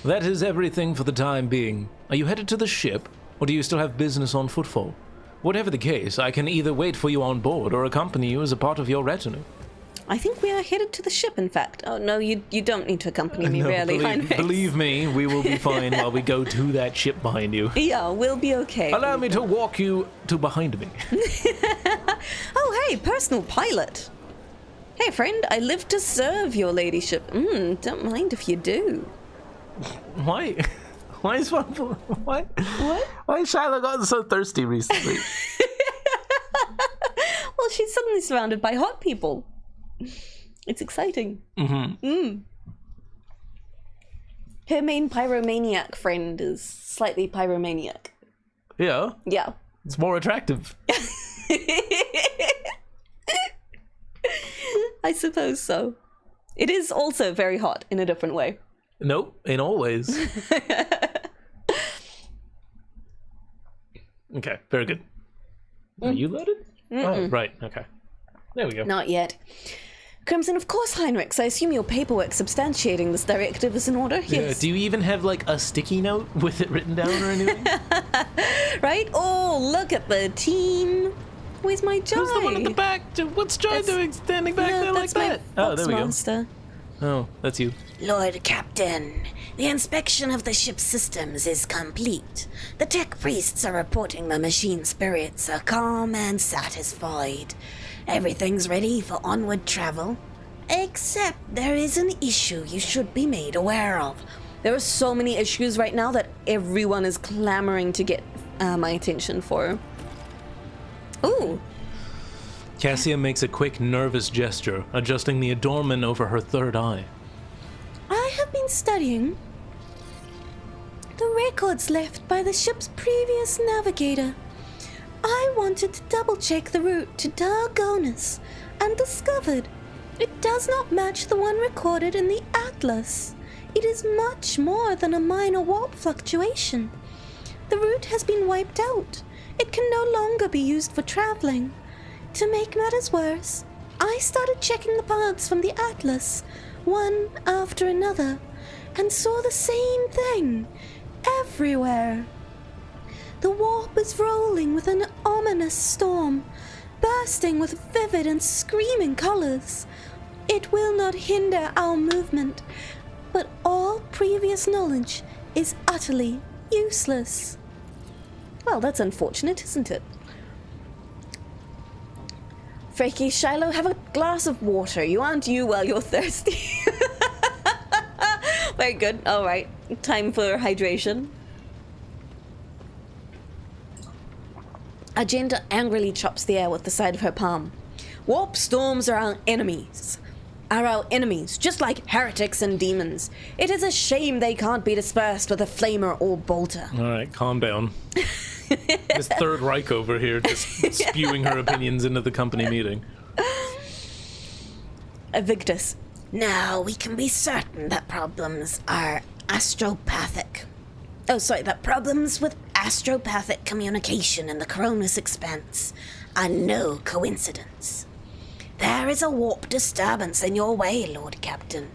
That is everything for the time being. Are you headed to the ship, or do you still have business on footfall? Whatever the case, I can either wait for you on board or accompany you as a part of your retinue. I think we are headed to the ship, in fact. Oh, no, you don't need to accompany me, No, really. believe me, we will be fine while we go to that ship behind you. Yeah, we'll be okay. Allow me to walk you to behind me. Oh, hey, personal pilot. Hey, friend, I live to serve your ladyship. Don't mind if you do. Why? Why is one? What? Why has Shiloh gotten so thirsty recently? Well, she's suddenly surrounded by hot people. It's exciting. Her main pyromaniac friend is slightly pyromaniac. Yeah, Yeah. it's more attractive. I suppose so. It is also very hot in a different way. Nope, in all ways. Okay, very good. Are you loaded? Oh, right, okay. There we go. Not yet. Crimson, of course, Heinrich. I assume your paperwork substantiating this directive is in order? Yes. Do you even have, like, a sticky note with it written down or anything? Right? Oh, look at the team. Where's my Jai? Who's the one at the back? What's Jai doing standing back there like that? Oh, there we go. Monster. Oh, that's you. Lord Captain, the inspection of the ship's systems is complete. The tech priests are reporting the machine spirits are calm and satisfied. Everything's ready for onward travel. Except there is an issue you should be made aware of. There are so many issues right now that everyone is clamoring to get my attention for. Ooh. Cassia makes a quick, nervous gesture, adjusting the adornment over her third eye. I have been studying the records left by the ship's previous navigator. I wanted to double-check the route to Dargonus and discovered it does not match the one recorded in the Atlas. It is much more than a minor warp fluctuation. The route has been wiped out. It can no longer be used for traveling. To make matters worse, I started checking the paths from the Atlas, one after another, and saw the same thing everywhere. The warp is rolling with an ominous storm, bursting with vivid and screaming colors. It will not hinder our movement, but all previous knowledge is utterly useless. Well, that's unfortunate, isn't it? Frankie, Shiloh, have a glass of water. You aren't you while you're thirsty. Very good. All right. Time for hydration. Argenta angrily chops the air with the side of her palm. Warp storms are our enemies. Just like heretics and demons. It is a shame they can't be dispersed with a flamer or bolter. All right, calm down. This Third Reich over here just spewing her opinions into the company meeting. Victus. Now we can be certain that problems are astropathic. That problems with astropathic communication in the Cronus Expanse are no coincidence. There is a warp disturbance in your way, Lord Captain.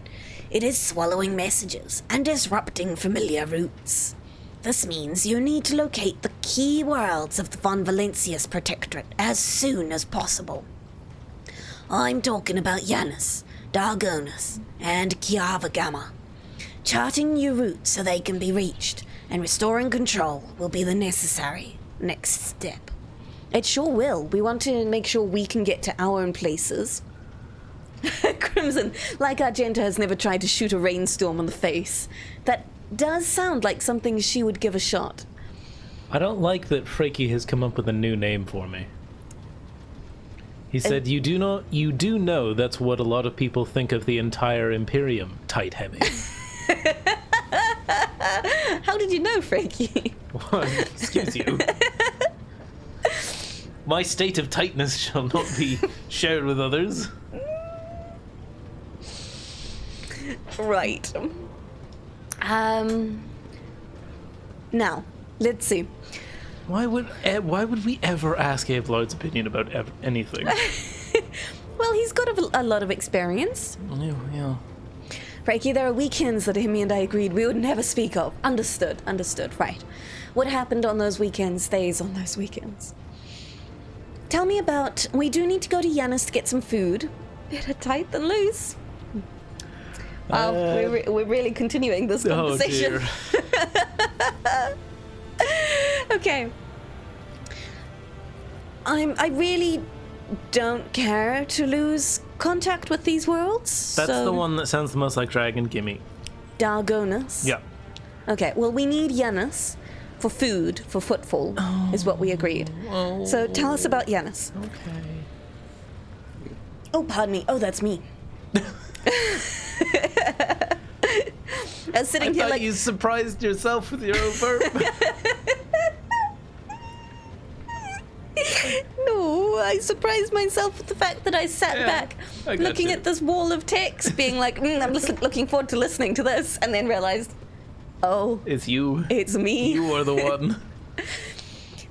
It is swallowing messages and disrupting familiar routes. This means you need to locate the key worlds of the Von Valencius Protectorate as soon as possible. I'm talking about Janus, Dargonus, and Kiava Gamma. Charting new routes so they can be reached and restoring control will be the necessary next step. It sure will. We want to make sure we can get to our own places. Crimson, like Argenta has never tried to shoot a rainstorm on the face. That does sound like something she would give a shot. I don't like that Freaky has come up with a new name for me. He said, you do know that's what a lot of people think of the entire Imperium, tight Hemmy. How did you know, Frankie? Excuse you. My state of tightness shall not be shared with others. Right. Now, let's see. Why would we ever ask Abe Lloyd's opinion about anything? Well, he's got a lot of experience. Yeah. Frankie, there are weekends that Hemmy and I agreed we would never speak of. Understood, right. What happened on those weekends stays on those weekends. Tell me about... We do need to go to Janus to get some food. Better tight than loose. We're really continuing this conversation. Oh, dear. Okay. I really don't care to lose contact with these worlds. That's the one that sounds the most like Dragon. Gimme. Dargonus. Yeah. Okay, well, we need Janus for food, for footfall, is what we agreed. So tell us about Janus. Okay. Oh, pardon me. Oh, that's me. I was sitting here thought like... you surprised yourself with your own burp. No, I surprised myself with the fact that I sat back I got looking you. at this wall of text, being like, I'm just looking forward to listening to this, and then realized, oh, It's you. it's me. You are the one.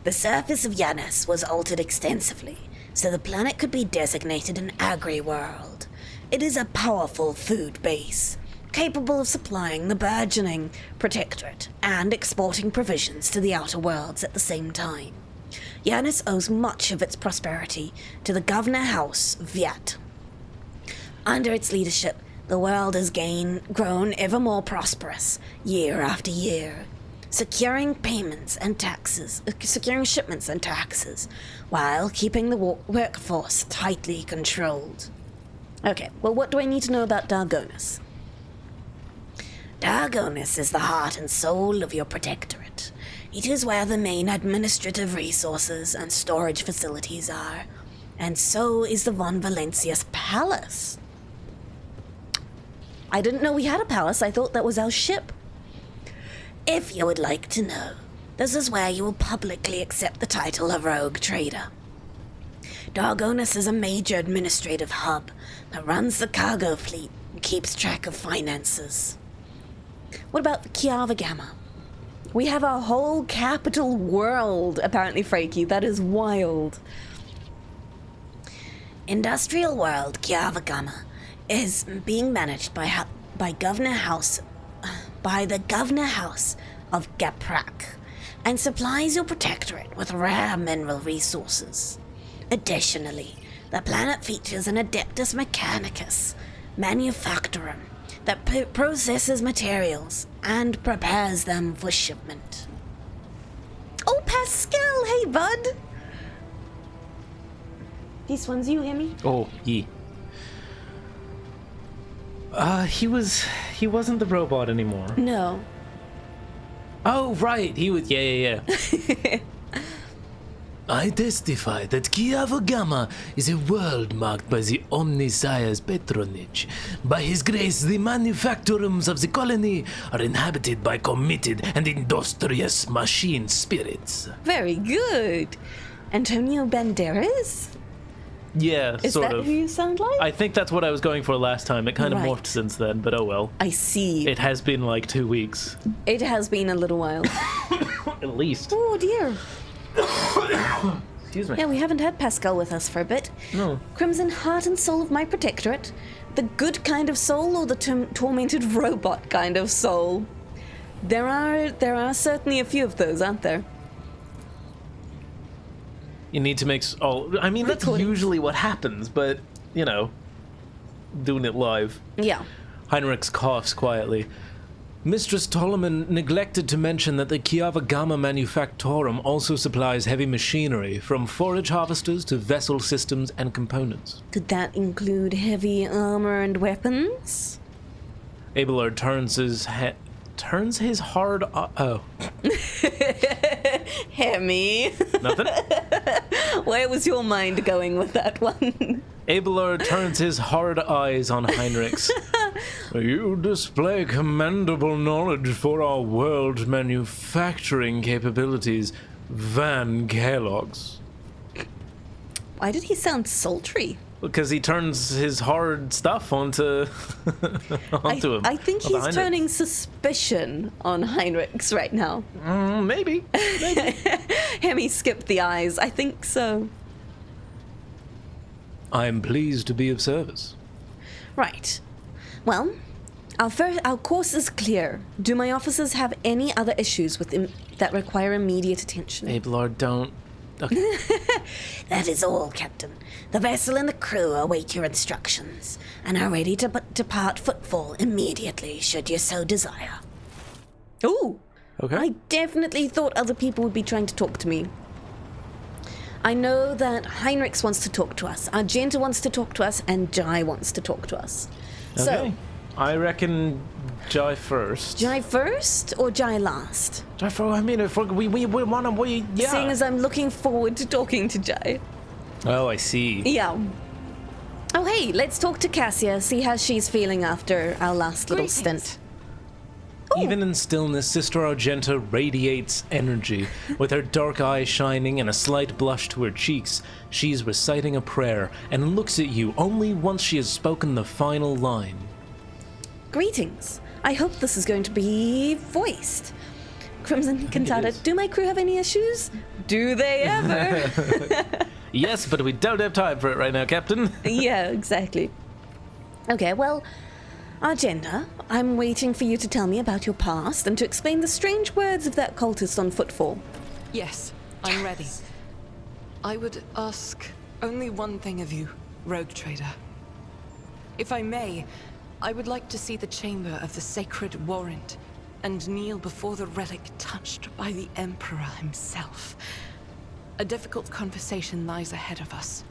The surface of Janus was altered extensively, so the planet could be designated an agri-world. It is a powerful food base, capable of supplying the burgeoning Protectorate and exporting provisions to the outer worlds at the same time. Janus owes much of its prosperity to the Governor House Vyat. Under its leadership, the world has grown ever more prosperous year after year, securing shipments and taxes, while keeping the workforce tightly controlled. Okay, well, what do I need to know about Dargonus? Dargonus is the heart and soul of your Protectorate. It is where the main administrative resources and storage facilities are, and so is the Von Valencius Palace. I didn't know we had a palace. I thought that was our ship. If you would like to know, this is where you will publicly accept the title of RogueTrader. Dargonus is a major administrative hub that runs the cargo fleet and keeps track of finances. What about the Kiava Gamma? We have our whole capital world, apparently, Frankie. That is wild. Industrial world Kiava Gamma is being managed by the Governor House of Gaprak, and supplies your Protectorate with rare mineral resources. Additionally, the planet features an Adeptus Mechanicus manufacturer that processes materials and prepares them for shipment. Oh, Pascal, hey, bud. This one's you, Hemmy. Oh, ye. He wasn't the robot anymore. No. Oh, right. He was, yeah. I testify that Kiavagama is a world marked by the Omnissiah's patronage. By his grace, the manufactorums of the colony are inhabited by committed and industrious machine spirits. Very good. Antonio Banderas? Yeah, Is sort that of. who you sound like? I think that's what I was going for last time. It kind of Right. morphed since then, but oh well. I see. It has been like 2 weeks. It has been a little while. At least. Oh, dear. Excuse me. Yeah, we haven't had Pascal with us for a bit. No. Crimson heart and soul of my protectorate. The good kind of soul or the tormented robot kind of soul? There are certainly a few of those, aren't there? You need to make... I mean, that's Recordings. usually what happens, but, you know, doing it live. Yeah. Heinrichs coughs quietly. Mistress Toloman neglected to mention that the Kiavagama Manufactorum also supplies heavy machinery, from forage harvesters to vessel systems and components. Could that include heavy armor and weapons? Abelard turns his hard... oh. Hemmy. Nothing? Where was your mind going with that one? Abelard turns his hard eyes on Heinrichs. You display commendable knowledge for our world's manufacturing capabilities, Van Kellogg's. Why did he sound sultry? Because he turns his hard stuff onto him. I think onto he's Heinrichs. turning suspicion on Heinrichs right now. Maybe. Hemmy skipped the eyes. I think so. I am pleased to be of service. Right. Well, our course is clear. Do my officers have any other issues with that require immediate attention? Abelard, don't... Okay. That is all, Captain. The vessel and the crew await your instructions and are ready to depart footfall immediately, should you so desire. Ooh. Okay. I definitely thought other people would be trying to talk to me. I know that Heinrichs wants to talk to us, Argenta wants to talk to us, and Jai wants to talk to us. Okay. So, I reckon Jai first. Jai first or Jai last? Jai first, I mean, if we want to, yeah. Seeing as I'm looking forward to talking to Jai. Oh, I see. Yeah. Oh, hey, let's talk to Cassia, see how she's feeling after our last little Greetings. stint. Even in stillness, Sister Argenta radiates energy. With her dark eyes shining and a slight blush to her cheeks, she's reciting a prayer and looks at you only once she has spoken the final line. Greetings. I hope this is going to be voiced. Crimson Cantata, is. do my crew have any issues? Do they ever? Yes, but we don't have time for it right now, Captain. Yeah, exactly. Okay, well, Argenta, I'm waiting for you to tell me about your past and to explain the strange words of that cultist on footfall. Yes, I'm ready. I would ask only one thing of you, RogueTrader. If I may, I would like to see the chamber of the sacred warrant and kneel before the relic touched by the Emperor himself. A difficult conversation lies ahead of us,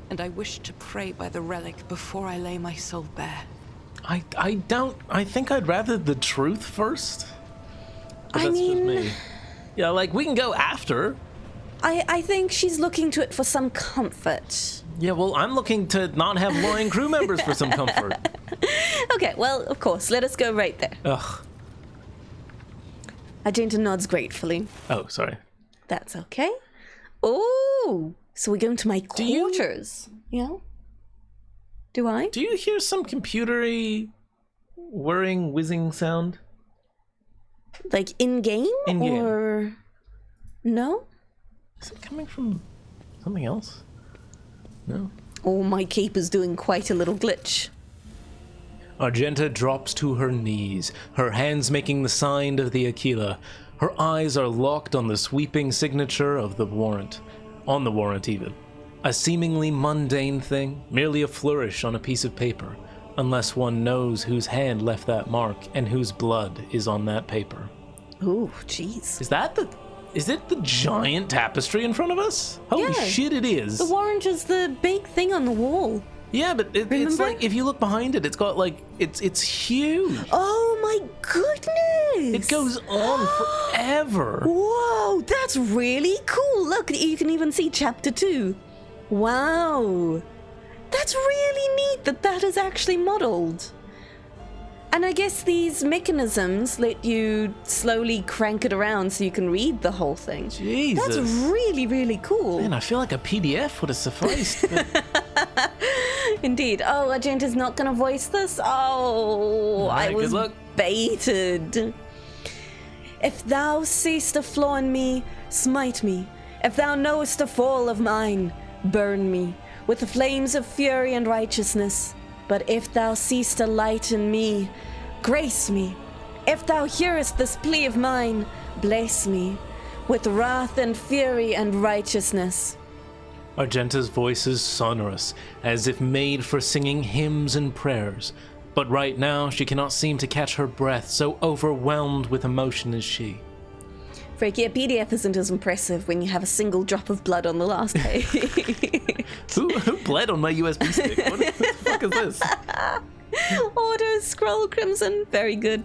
and I wish to pray by the relic before I lay my soul bare. I think I'd rather the truth first. But I that's mean- just me. Yeah, like, we can go after. I think she's looking to it for some comfort. Yeah, well, I'm looking to not have loyal crew members for some comfort. Okay, well, of course, let us go right there. Ugh. Argenta nods gratefully. Oh, sorry. That's okay. Oh, so we're going to my you- quarters. Yeah? Do I? Do you hear some computery whirring, whizzing sound? Like in-game? In-game. Or... No? Is it coming from something else? No. Oh, my cape is doing quite a little glitch. Argenta drops to her knees, her hands making the sign of the Aquila. Her eyes are locked on the sweeping signature of the warrant. On the warrant, even. A seemingly mundane thing, merely a flourish on a piece of paper, unless one knows whose hand left that mark and whose blood is on that paper. Ooh, jeez. Is that the Is it the giant tapestry in front of us? Holy Yeah. shit, it is. The orange is the big thing on the wall. Yeah, but it's Remember? like, if you look behind it, it's got like, it's huge. Oh my goodness! It goes on forever. Whoa, that's really cool. Look, you can even see chapter 2. Wow. That's really neat that is actually modeled. And I guess these mechanisms let you slowly crank it around so you can read the whole thing. Jesus. That's really, really cool. Man, I feel like a PDF would have sufficed. but- Indeed. Oh, Argenta's not going to voice this? Oh, Alright, I was good luck. baited. If thou seest a flaw in me, smite me. If thou knowest a fall of mine, burn me with the flames of fury and righteousness. But if thou seest a light in me, grace me. If thou hearest this plea of mine, bless me with wrath and fury and righteousness. Argenta's voice is sonorous, as if made for singing hymns and prayers. But right now, she cannot seem to catch her breath, so overwhelmed with emotion is she. Freaky, a PDF isn't as impressive when you have a single drop of blood on the last page. Who bled on my USB stick? What the fuck is this? Order, scroll, crimson. Very good.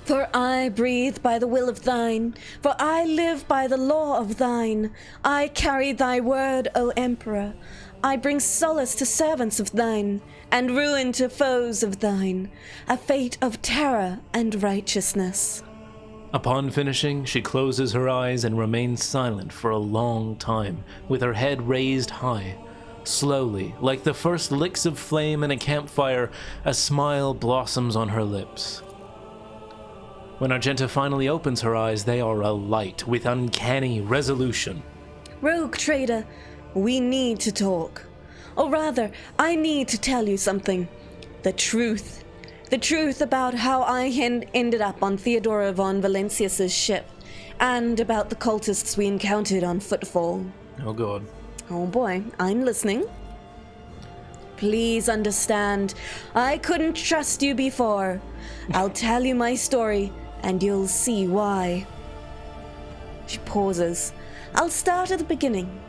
For I breathe by the will of thine, for I live by the law of thine. I carry thy word, O Emperor. I bring solace to servants of thine, and ruin to foes of thine, a fate of terror and righteousness. Upon finishing, she closes her eyes and remains silent for a long time, with her head raised high. Slowly, like the first licks of flame in a campfire, a smile blossoms on her lips. When Argenta finally opens her eyes, they are alight with uncanny resolution. RogueTrader, we need to talk. Or rather, I need to tell you something. The truth. The truth about how I ended up on Theodora von Valencius's ship, and about the cultists we encountered on Footfall. Oh god. Oh boy, I'm listening. Please understand, I couldn't trust you before. I'll tell you my story, and you'll see why. She pauses. I'll start at the beginning.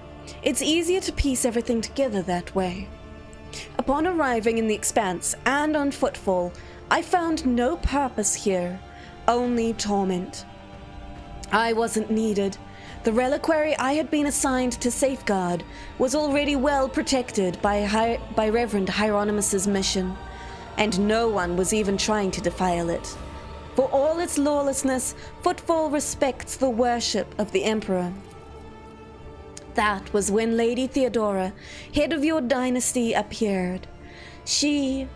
It's easier to piece everything together that way. Upon arriving in the Expanse and on Footfall, I found no purpose here, only torment. I wasn't needed. The reliquary I had been assigned to safeguard was already well protected by Reverend Hieronymus's mission, and no one was even trying to defile it. For all its lawlessness, Footfall respects the worship of the Emperor. That was when Lady Theodora, head of your dynasty, appeared. She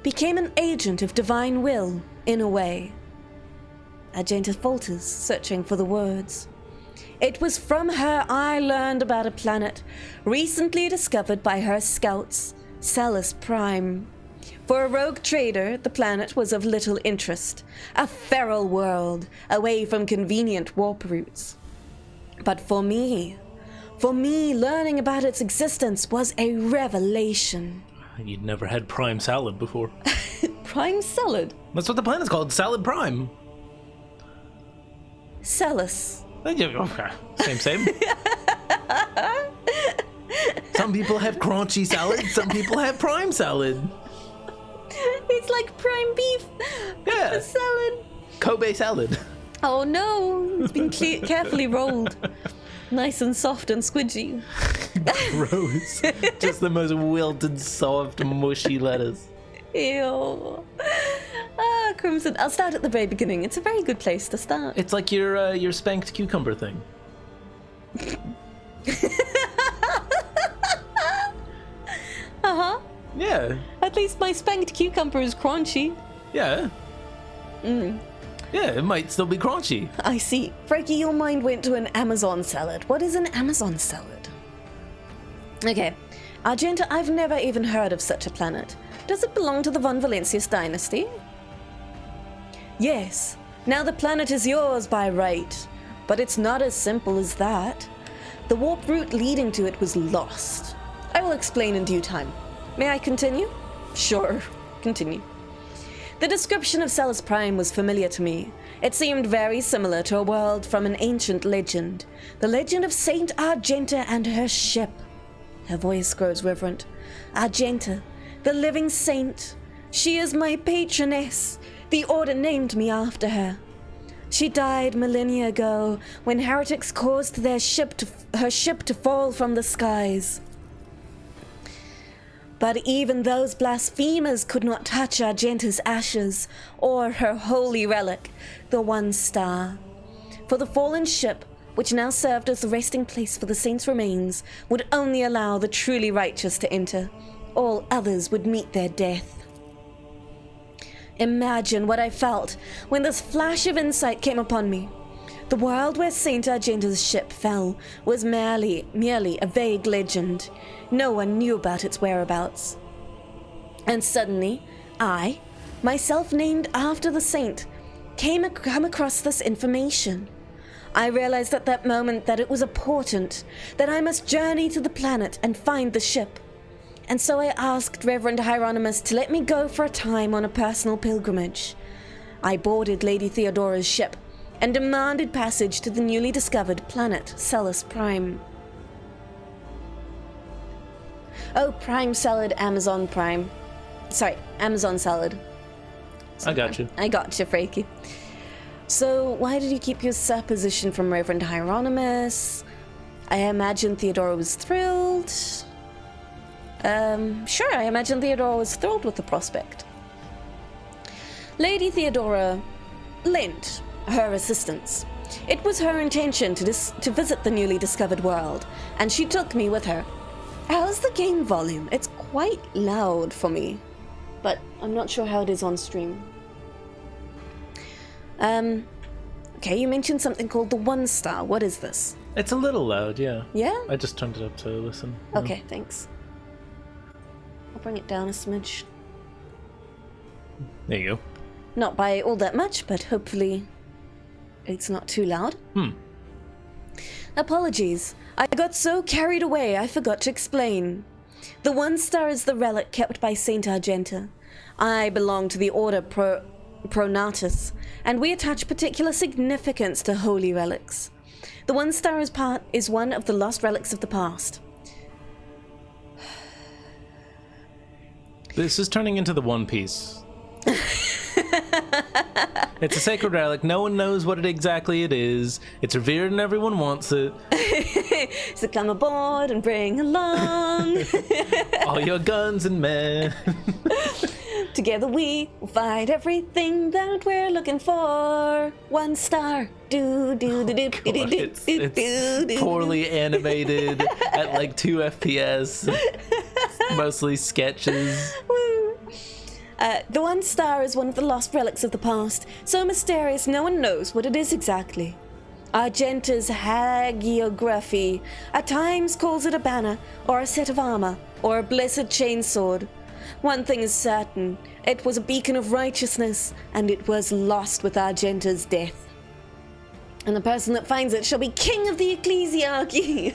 became an agent of divine will, in a way. Argenta falters, searching for the words. It was from her I learned about a planet recently discovered by her scouts, Salus Prime. For a rogue trader, the planet was of little interest, a feral world, away from convenient warp routes. But for me, learning about its existence was a revelation. You'd never had prime salad before. Prime salad? That's what the planet's called, Salad Prime. Salus. Okay. Same. Some people have crunchy salad, some people have prime salad. It's like prime beef. Yeah. The salad. Kobe salad. Oh no, it's been carefully rolled. Nice and soft and squidgy. Gross. Just the most wilted, soft, mushy lettuce. Ew. Ah, Crimson. I'll start at the very beginning. It's a very good place to start. It's like your spanked cucumber thing. Uh-huh. Yeah. At least my spanked cucumber is crunchy. Yeah. Yeah, it might still be crunchy. I see. Frankie, your mind went to an Amazon salad. What is an Amazon salad? Okay. Argenta, I've never even heard of such a planet. Does it belong to the Von Valencius dynasty? Yes. Now the planet is yours by right. But it's not as simple as that. The warp route leading to it was lost. I will explain in due time. May I continue? Sure. Continue. The description of Salus Prime was familiar to me. It seemed very similar to a world from an ancient legend. The legend of Saint Argenta and her ship. Her voice grows reverent. Argenta, the living saint. She is my patroness. The order named me after her. She died millennia ago when heretics caused her ship to fall from the skies. But even those blasphemers could not touch Argenta's ashes or her holy relic, the One Star. For the fallen ship, which now served as the resting place for the saint's remains, would only allow the truly righteous to enter. All others would meet their death. Imagine what I felt when this flash of insight came upon me. The world where Saint Argenta's ship fell was merely a vague legend. No one knew about its whereabouts. And suddenly, I, myself named after the saint, come across this information. I realized at that moment that it was important, that I must journey to the planet and find the ship. And so I asked Reverend Hieronymus to let me go for a time on a personal pilgrimage. I boarded Lady Theodora's ship and demanded passage to the newly discovered planet Celis Prime. Oh, Prime Salad, Amazon Prime. Sorry, Amazon Salad. I got you. I got you, Freaky. So, why did you keep your supposition from Reverend Hieronymus? I imagine Theodora was thrilled. Sure, I imagine Theodora was thrilled with the prospect. Lady Theodora lent her assistance. It was her intention to visit the newly discovered world, and she took me with her. How's the game volume? It's quite loud for me, but I'm not sure how it is on stream. Okay, you mentioned something called the One Star. What is this? It's a little loud, yeah. Yeah? I just turned it up to listen. Okay, thanks. I'll bring it down a smidge. There you go. Not by all that much, but hopefully it's not too loud. Apologies. I got so carried away I forgot to explain. The One Star is the relic kept by Saint Argenta. I belong to the Order Pronatus, and we attach particular significance to holy relics. The One Star is one of the lost relics of the past. This is turning into the One Piece. It's a sacred relic. No one knows what it exactly is. It's revered and everyone wants it. So come aboard and bring along all your guns and men. Together we will find everything that we're looking for. One star. It's poorly animated at like 2 FPS. Mostly sketches. The One Star is one of the lost relics of the past, so mysterious no one knows what it is exactly. Argenta's hagiography at times calls it a banner, or a set of armor, or a blessed chainsword. One thing is certain, it was a beacon of righteousness, and it was lost with Argenta's death. And the person that finds it shall be king of the ecclesiarchy.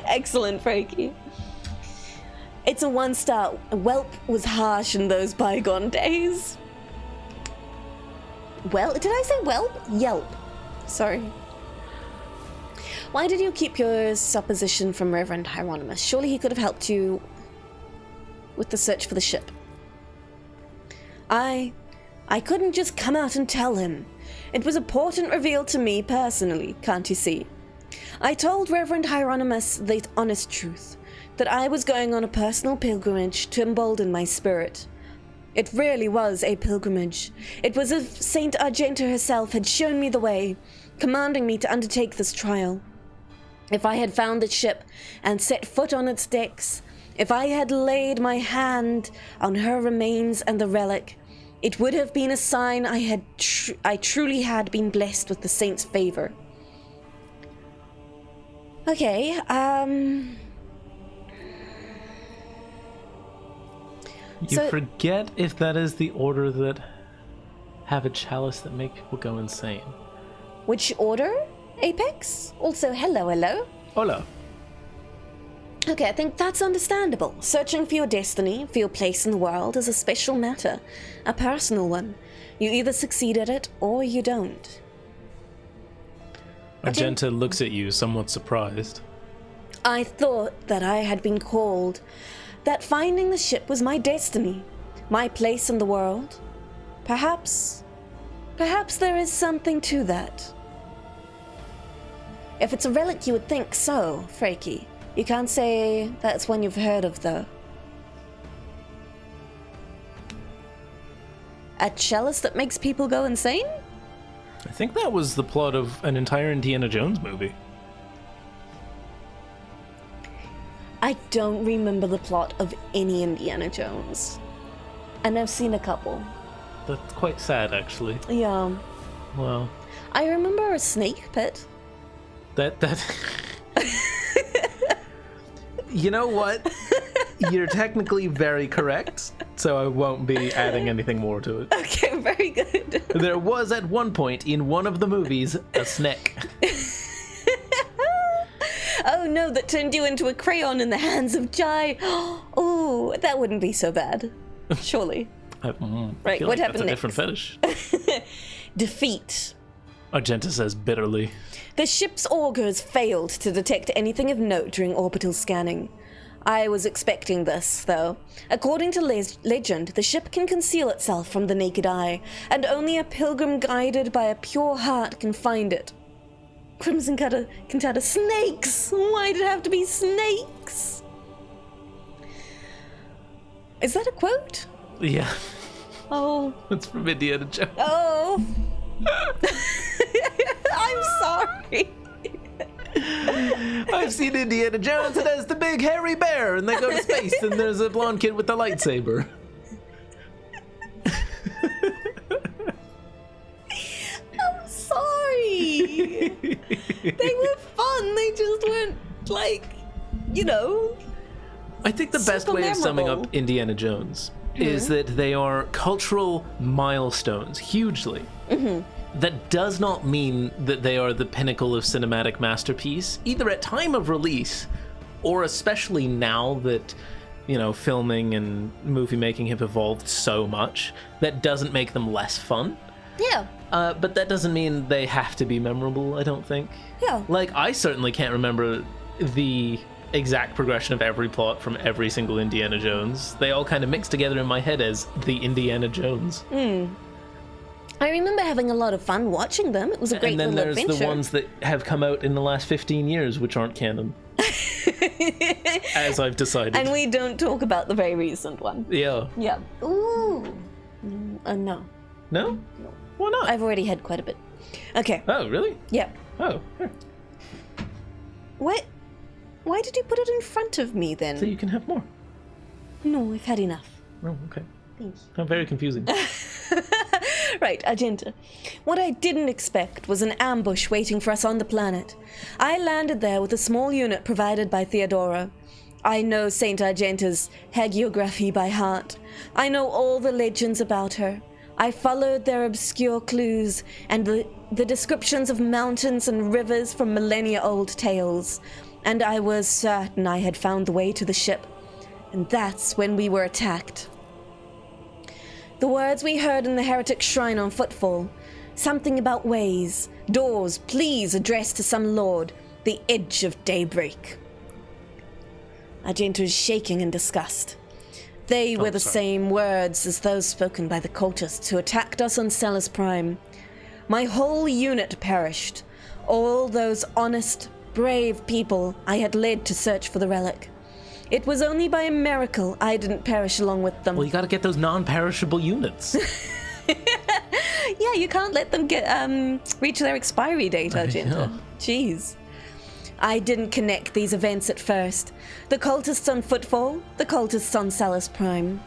Excellent, Frankie. It's a 1 star. Whelp was harsh in those bygone days. Well, did I say whelp? Yelp. Sorry. Why did you keep your supposition from Reverend Hieronymus? Surely he could have helped you with the search for the ship. I couldn't just come out and tell him. It was important revealed to me personally, can't you see? I told Reverend Hieronymus the honest truth, that I was going on a personal pilgrimage to embolden my spirit. It really was a pilgrimage. It was as if Saint Argenta herself had shown me the way, commanding me to undertake this trial. If I had found the ship and set foot on its decks, if I had laid my hand on her remains and the relic, it would have been a sign I truly had been blessed with the saint's favor. Okay, You forget if that is the order that have a chalice that make people go insane. Which order? Apex? Also, hello. Hola. Okay, I think that's understandable. Searching for your destiny, for your place in the world, is a special matter, a personal one. You either succeed at it, or you don't. Argenta looks at you, somewhat surprised. I thought that I had been called, that finding the ship was my destiny, my place in the world. Perhaps there is something to that. If it's a relic, you would think so, Frankie. You can't say that's one you've heard of, though. A chalice that makes people go insane? I think that was the plot of an entire Indiana Jones movie. I don't remember the plot of any Indiana Jones. And I've seen a couple. That's quite sad, actually. Yeah. Well, I remember a snake pit. that... You know what? You're technically very correct, so I won't be adding anything more to it. Okay, very good. There was at one point in one of the movies a snake. Oh no, that turned you into a crayon in the hands of Jai. Oh, that wouldn't be so bad. Surely. Right, feel what like happened that's a next? different fetish. Defeat. Argenta says bitterly. The ship's augers failed to detect anything of note during orbital scanning. I was expecting this, though. According to legend, the ship can conceal itself from the naked eye, and only a pilgrim guided by a pure heart can find it. Crimson Cantata, snakes! Why did it have to be snakes? Is that a quote? Yeah, Oh. it's from Indiana Jones. Oh. I'm sorry. I've seen Indiana Jones, and there's the big hairy bear, and they go to space, and there's a blonde kid with the lightsaber. I'm sorry. They were fun. They just weren't like, I think the best Super way of summing memorable. up Indiana Jones is that they are cultural milestones, hugely. That does not mean that they are the pinnacle of cinematic masterpiece, either at time of release, or especially now that, filming and movie making have evolved so much, that doesn't make them less fun. Yeah. But that doesn't mean they have to be memorable, I don't think. Yeah. Like, I certainly can't remember the exact progression of every plot from every single Indiana Jones. They all kind of mix together in my head as the Indiana Jones. I remember having a lot of fun watching them. It was a great And then little there's adventure. the ones that have come out in the last 15 years, which aren't canon. As I've decided. And we don't talk about the very recent one. Yeah. Yeah. Ooh. No. No? Why not? I've already had quite a bit. Okay. Oh, really? Yeah. Oh, here. What? Why did you put it in front of me then? So you can have more. No, I've had enough. Oh, okay. Thanks. How very confusing. Right, Argenta. What I didn't expect was an ambush waiting for us on the planet. I landed there with a small unit provided by Theodora. I know Saint Argenta's hagiography by heart. I know all the legends about her. I followed their obscure clues and the descriptions of mountains and rivers from millennia-old tales. And I was certain I had found the way to the ship. And that's when we were attacked. The words we heard in the heretic shrine on Footfall, something about ways, doors, please addressed to some lord, the edge of daybreak. Argenta is shaking in disgust. They were the same words as those spoken by the cultists who attacked us on Celis Prime. My whole unit perished. All those honest, brave people I had led to search for the relic. It was only by a miracle I didn't perish along with them. Well, you gotta get those non-perishable units. Yeah, you can't let them get reach their expiry date, Argenta. know. Jeez. I didn't connect these events at first. The cultists on Footfall, the cultists on Celis Prime.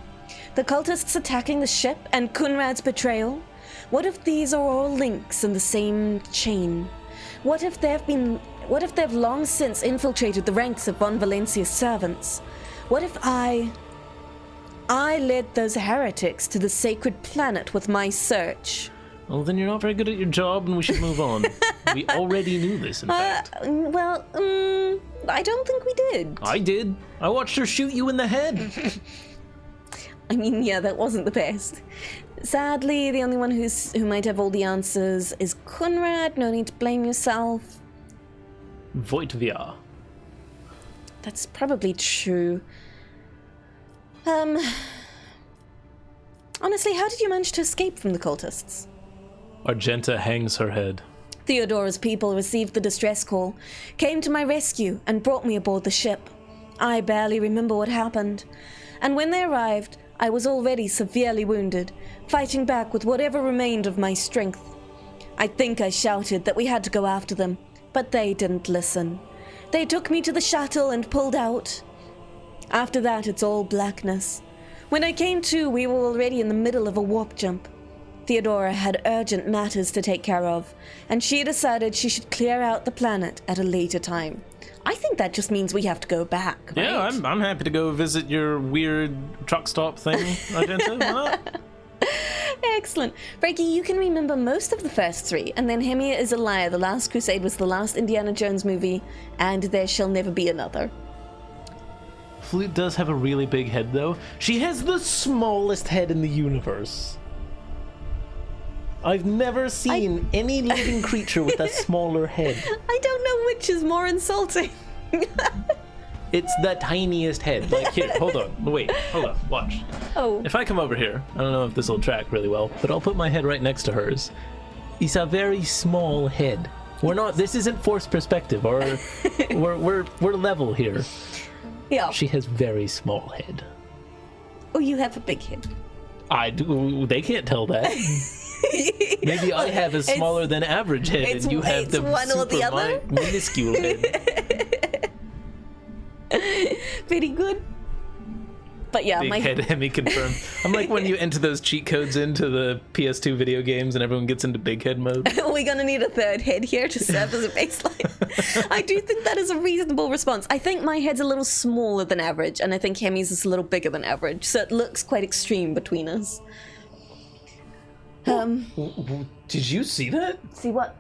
The cultists attacking the ship and Kunrad's betrayal. What if these are all links in the same chain? What if they've long since infiltrated the ranks of Von Valencia's servants? What if I led those heretics to the sacred planet with my search? Well, then you're not very good at your job, and we should move on. We already knew this, in fact. I don't think we did. I did. I watched her shoot you in the head. I mean, yeah, that wasn't the best. Sadly, the only one who might have all the answers is Conrad. No need to blame yourself. Voitvia. That's probably true. Honestly, how did you manage to escape from the cultists? Argenta hangs her head. Theodora's people received the distress call, came to my rescue, and brought me aboard the ship. I barely remember what happened. And when they arrived, I was already severely wounded, fighting back with whatever remained of my strength. I think I shouted that we had to go after them, but they didn't listen. They took me to the shuttle and pulled out. After that, it's all blackness. When I came to, we were already in the middle of a warp jump. Theodora had urgent matters to take care of, and she decided she should clear out the planet at a later time. I think that just means we have to go back, right? Yeah, I'm happy to go visit your weird truck stop thing, Argenta. Why not? Excellent. Frankie, you can remember most of the first three, and then Hemmy is a liar. The Last Crusade was the last Indiana Jones movie, and there shall never be another. Flewt does have a really big head, though. She has the smallest head in the universe. I've never seen any living creature with a smaller head. I don't know which is more insulting. It's the tiniest head. Like, here, hold on. Wait, hold on. Watch. Oh. If I come over here, I don't know if this will track really well, but I'll put my head right next to hers. It's a very small head. We're not, this isn't forced perspective, or we're level here. Yeah. She has very small head. Oh, you have a big head. I do. They can't tell that. Maybe I have a smaller than average head, and you have the one or the other? minuscule head. Very good. But yeah, Big my head Hemmy confirmed. I'm like when you enter those cheat codes into the PS2 video games and everyone gets into big head mode. We're gonna need a third head here to serve as a baseline. I do think that is a reasonable response. I think my head's a little smaller than average, and I think Hemmy's is a little bigger than average, so it looks quite extreme between us. Did you see that? See what?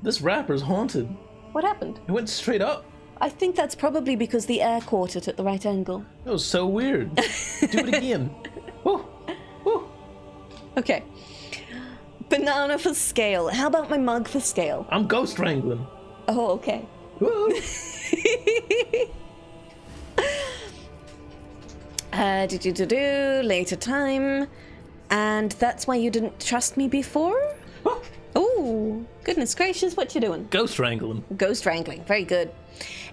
This rapper's haunted. What happened? It went straight up. I think that's probably because the air caught it at the right angle. That was so weird. Do it again. Woo. Woo. Okay. Banana for scale. How about my mug for scale? I'm ghost wrangling. Oh, okay. Woo. Later time. And that's why you didn't trust me before? Oh, goodness gracious, what you doing? Ghost wrangling. Ghost wrangling, very good.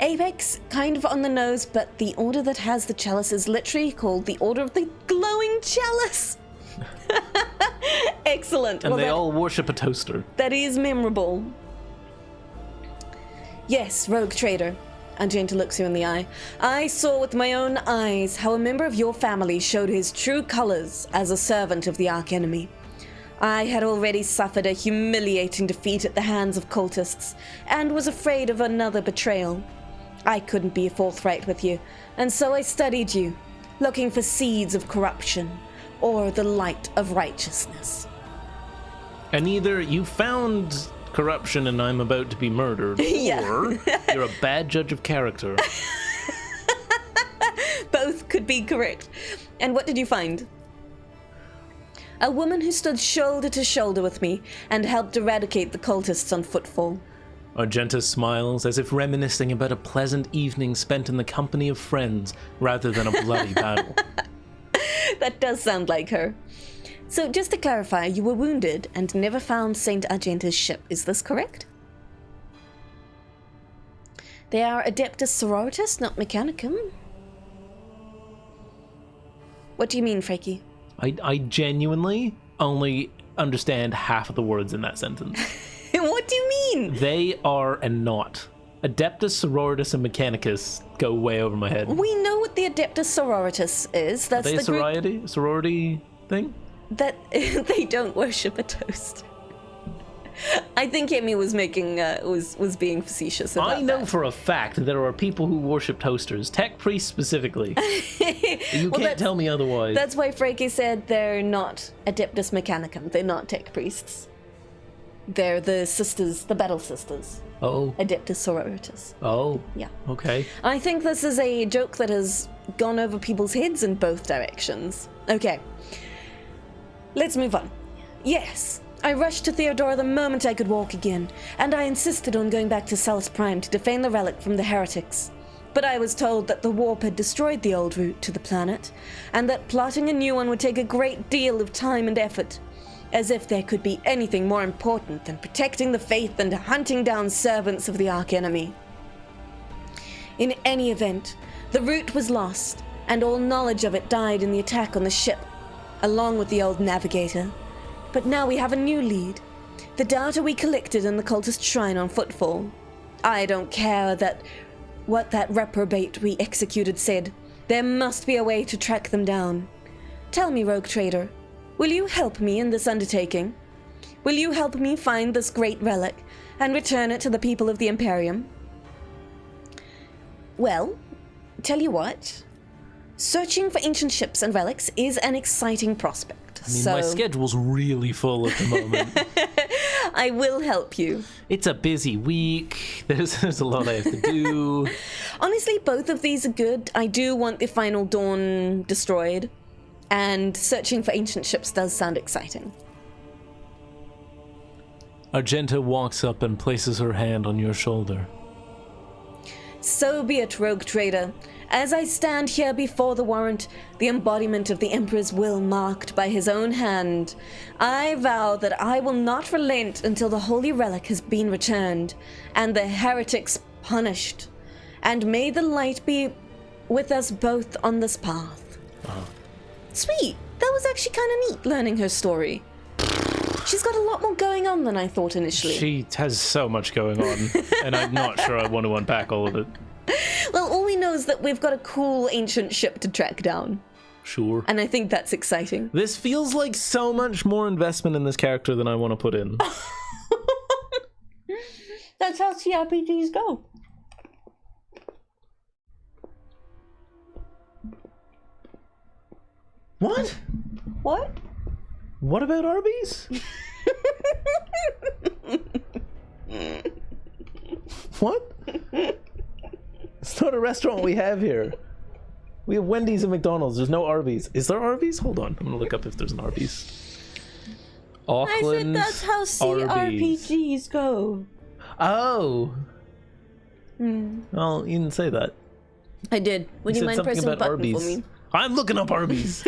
Apex, kind of on the nose, but the order that has the chalice is literally called the Order of the Glowing Chalice. Excellent. And they all worship a toaster. That is memorable. Yes, RogueTrader. Argenta looks you in the eye. I saw with my own eyes how a member of your family showed his true colors as a servant of the Archenemy. I had already suffered a humiliating defeat at the hands of cultists, and was afraid of another betrayal. I couldn't be forthright with you, and so I studied you, looking for seeds of corruption, or the light of righteousness. And either you found corruption and I'm about to be murdered, Yeah. or you're a bad judge of character. Both could be correct. And what did you find? A woman who stood shoulder to shoulder with me and helped eradicate the cultists on footfall. Argenta smiles as if reminiscing about a pleasant evening spent in the company of friends rather than a bloody battle. That does sound like her. So just to clarify, you were wounded and never found Saint Argenta's ship, is this correct? They are Adeptus Sororitas, not Mechanicum. What do you mean, Frankie? I genuinely only understand half of the words in that sentence. What do you mean? They are and not. Adeptus Sororitas and Mechanicus go way over my head. We know what the Adeptus Sororitas is. That's Are they the a sorority thing? that they don't worship a toast. I think Hemmy was making was being facetious about I know that. for a fact there are people who worship toasters, tech priests specifically. You can't tell me otherwise. That's why Frankie said they're not Adeptus Mechanicum. They're not tech priests. They're the sisters, the battle sisters. Oh. Adeptus Sororitas. Oh. Yeah. Okay. I think this is a joke that has gone over people's heads in both directions. Okay. Let's move on. Yes, I rushed to Theodora the moment I could walk again, and I insisted on going back to Salus Prime to defend the relic from the heretics. But I was told that the warp had destroyed the old route to the planet, and that plotting a new one would take a great deal of time and effort. As if there could be anything more important than protecting the faith and hunting down servants of the archenemy. In any event, the route was lost, and all knowledge of it died in the attack on the ship, along with the old navigator. But now we have a new lead. The data we collected in the cultist shrine on Footfall. I don't care what that reprobate we executed said. There must be a way to track them down. Tell me, RogueTrader, will you help me in this undertaking? Will you help me find this great relic and return it to the people of the Imperium? Well, tell you what. Searching for ancient ships and relics is an exciting prospect. I mean, my schedule's really full at the moment. I will help you. It's a busy week. There's a lot I have to do. Honestly, both of these are good. I do want the Final Dawn destroyed. And searching for ancient ships does sound exciting. Argenta walks up and places her hand on your shoulder. So be it, RogueTrader. As I stand here before the warrant, the embodiment of the Emperor's will marked by his own hand, I vow that I will not relent until the holy relic has been returned, and the heretics punished. And may the light be with us both on this path. Sweet. That was actually kind of neat, learning her story. She's got a lot more going on than I thought initially. She has so much going on, and I'm not sure I want to unpack all of it. Well, all we know is that we've got a cool ancient ship to track down. Sure. And I think that's exciting. This feels like so much more investment in this character than I want to put in. That's how CRPGs go. What? What? What about Arby's? What? It's not a restaurant we have here. We have Wendy's and McDonald's. There's no Arby's. Is there Arby's? Hold on. I'm gonna look up if there's an Arby's. Auckland. I said that's how CRPGs go. Oh. Well, you didn't say that. I did. Would you mind pressing the button for me? I'm looking up Arby's.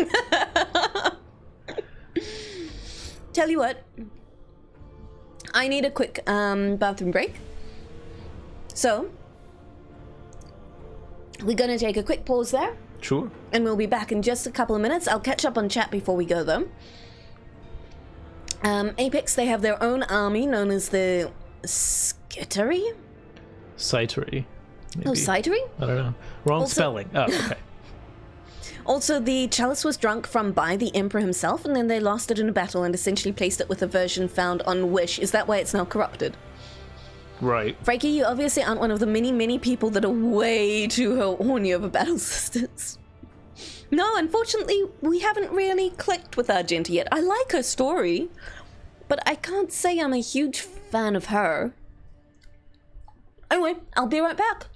Tell you what. I need a quick bathroom break. So, we're gonna take a quick pause there. Sure. And we'll be back in just a couple of minutes. I'll catch up on chat before we go, though. Apex, they have their own army known as the Skittery? Citery. Oh, Citery? I don't know. Wrong spelling. Oh, okay. Also, the chalice was drunk from by the Emperor himself, and then they lost it in a battle and essentially placed it with a version found on Wish. Is that why it's now corrupted? Right. Frankie, you obviously aren't one of the many, many people that are way too horny over battle sisters. No, unfortunately, we haven't really clicked with Argenta yet. I like her story, but I can't say I'm a huge fan of her. Anyway, I'll be right back.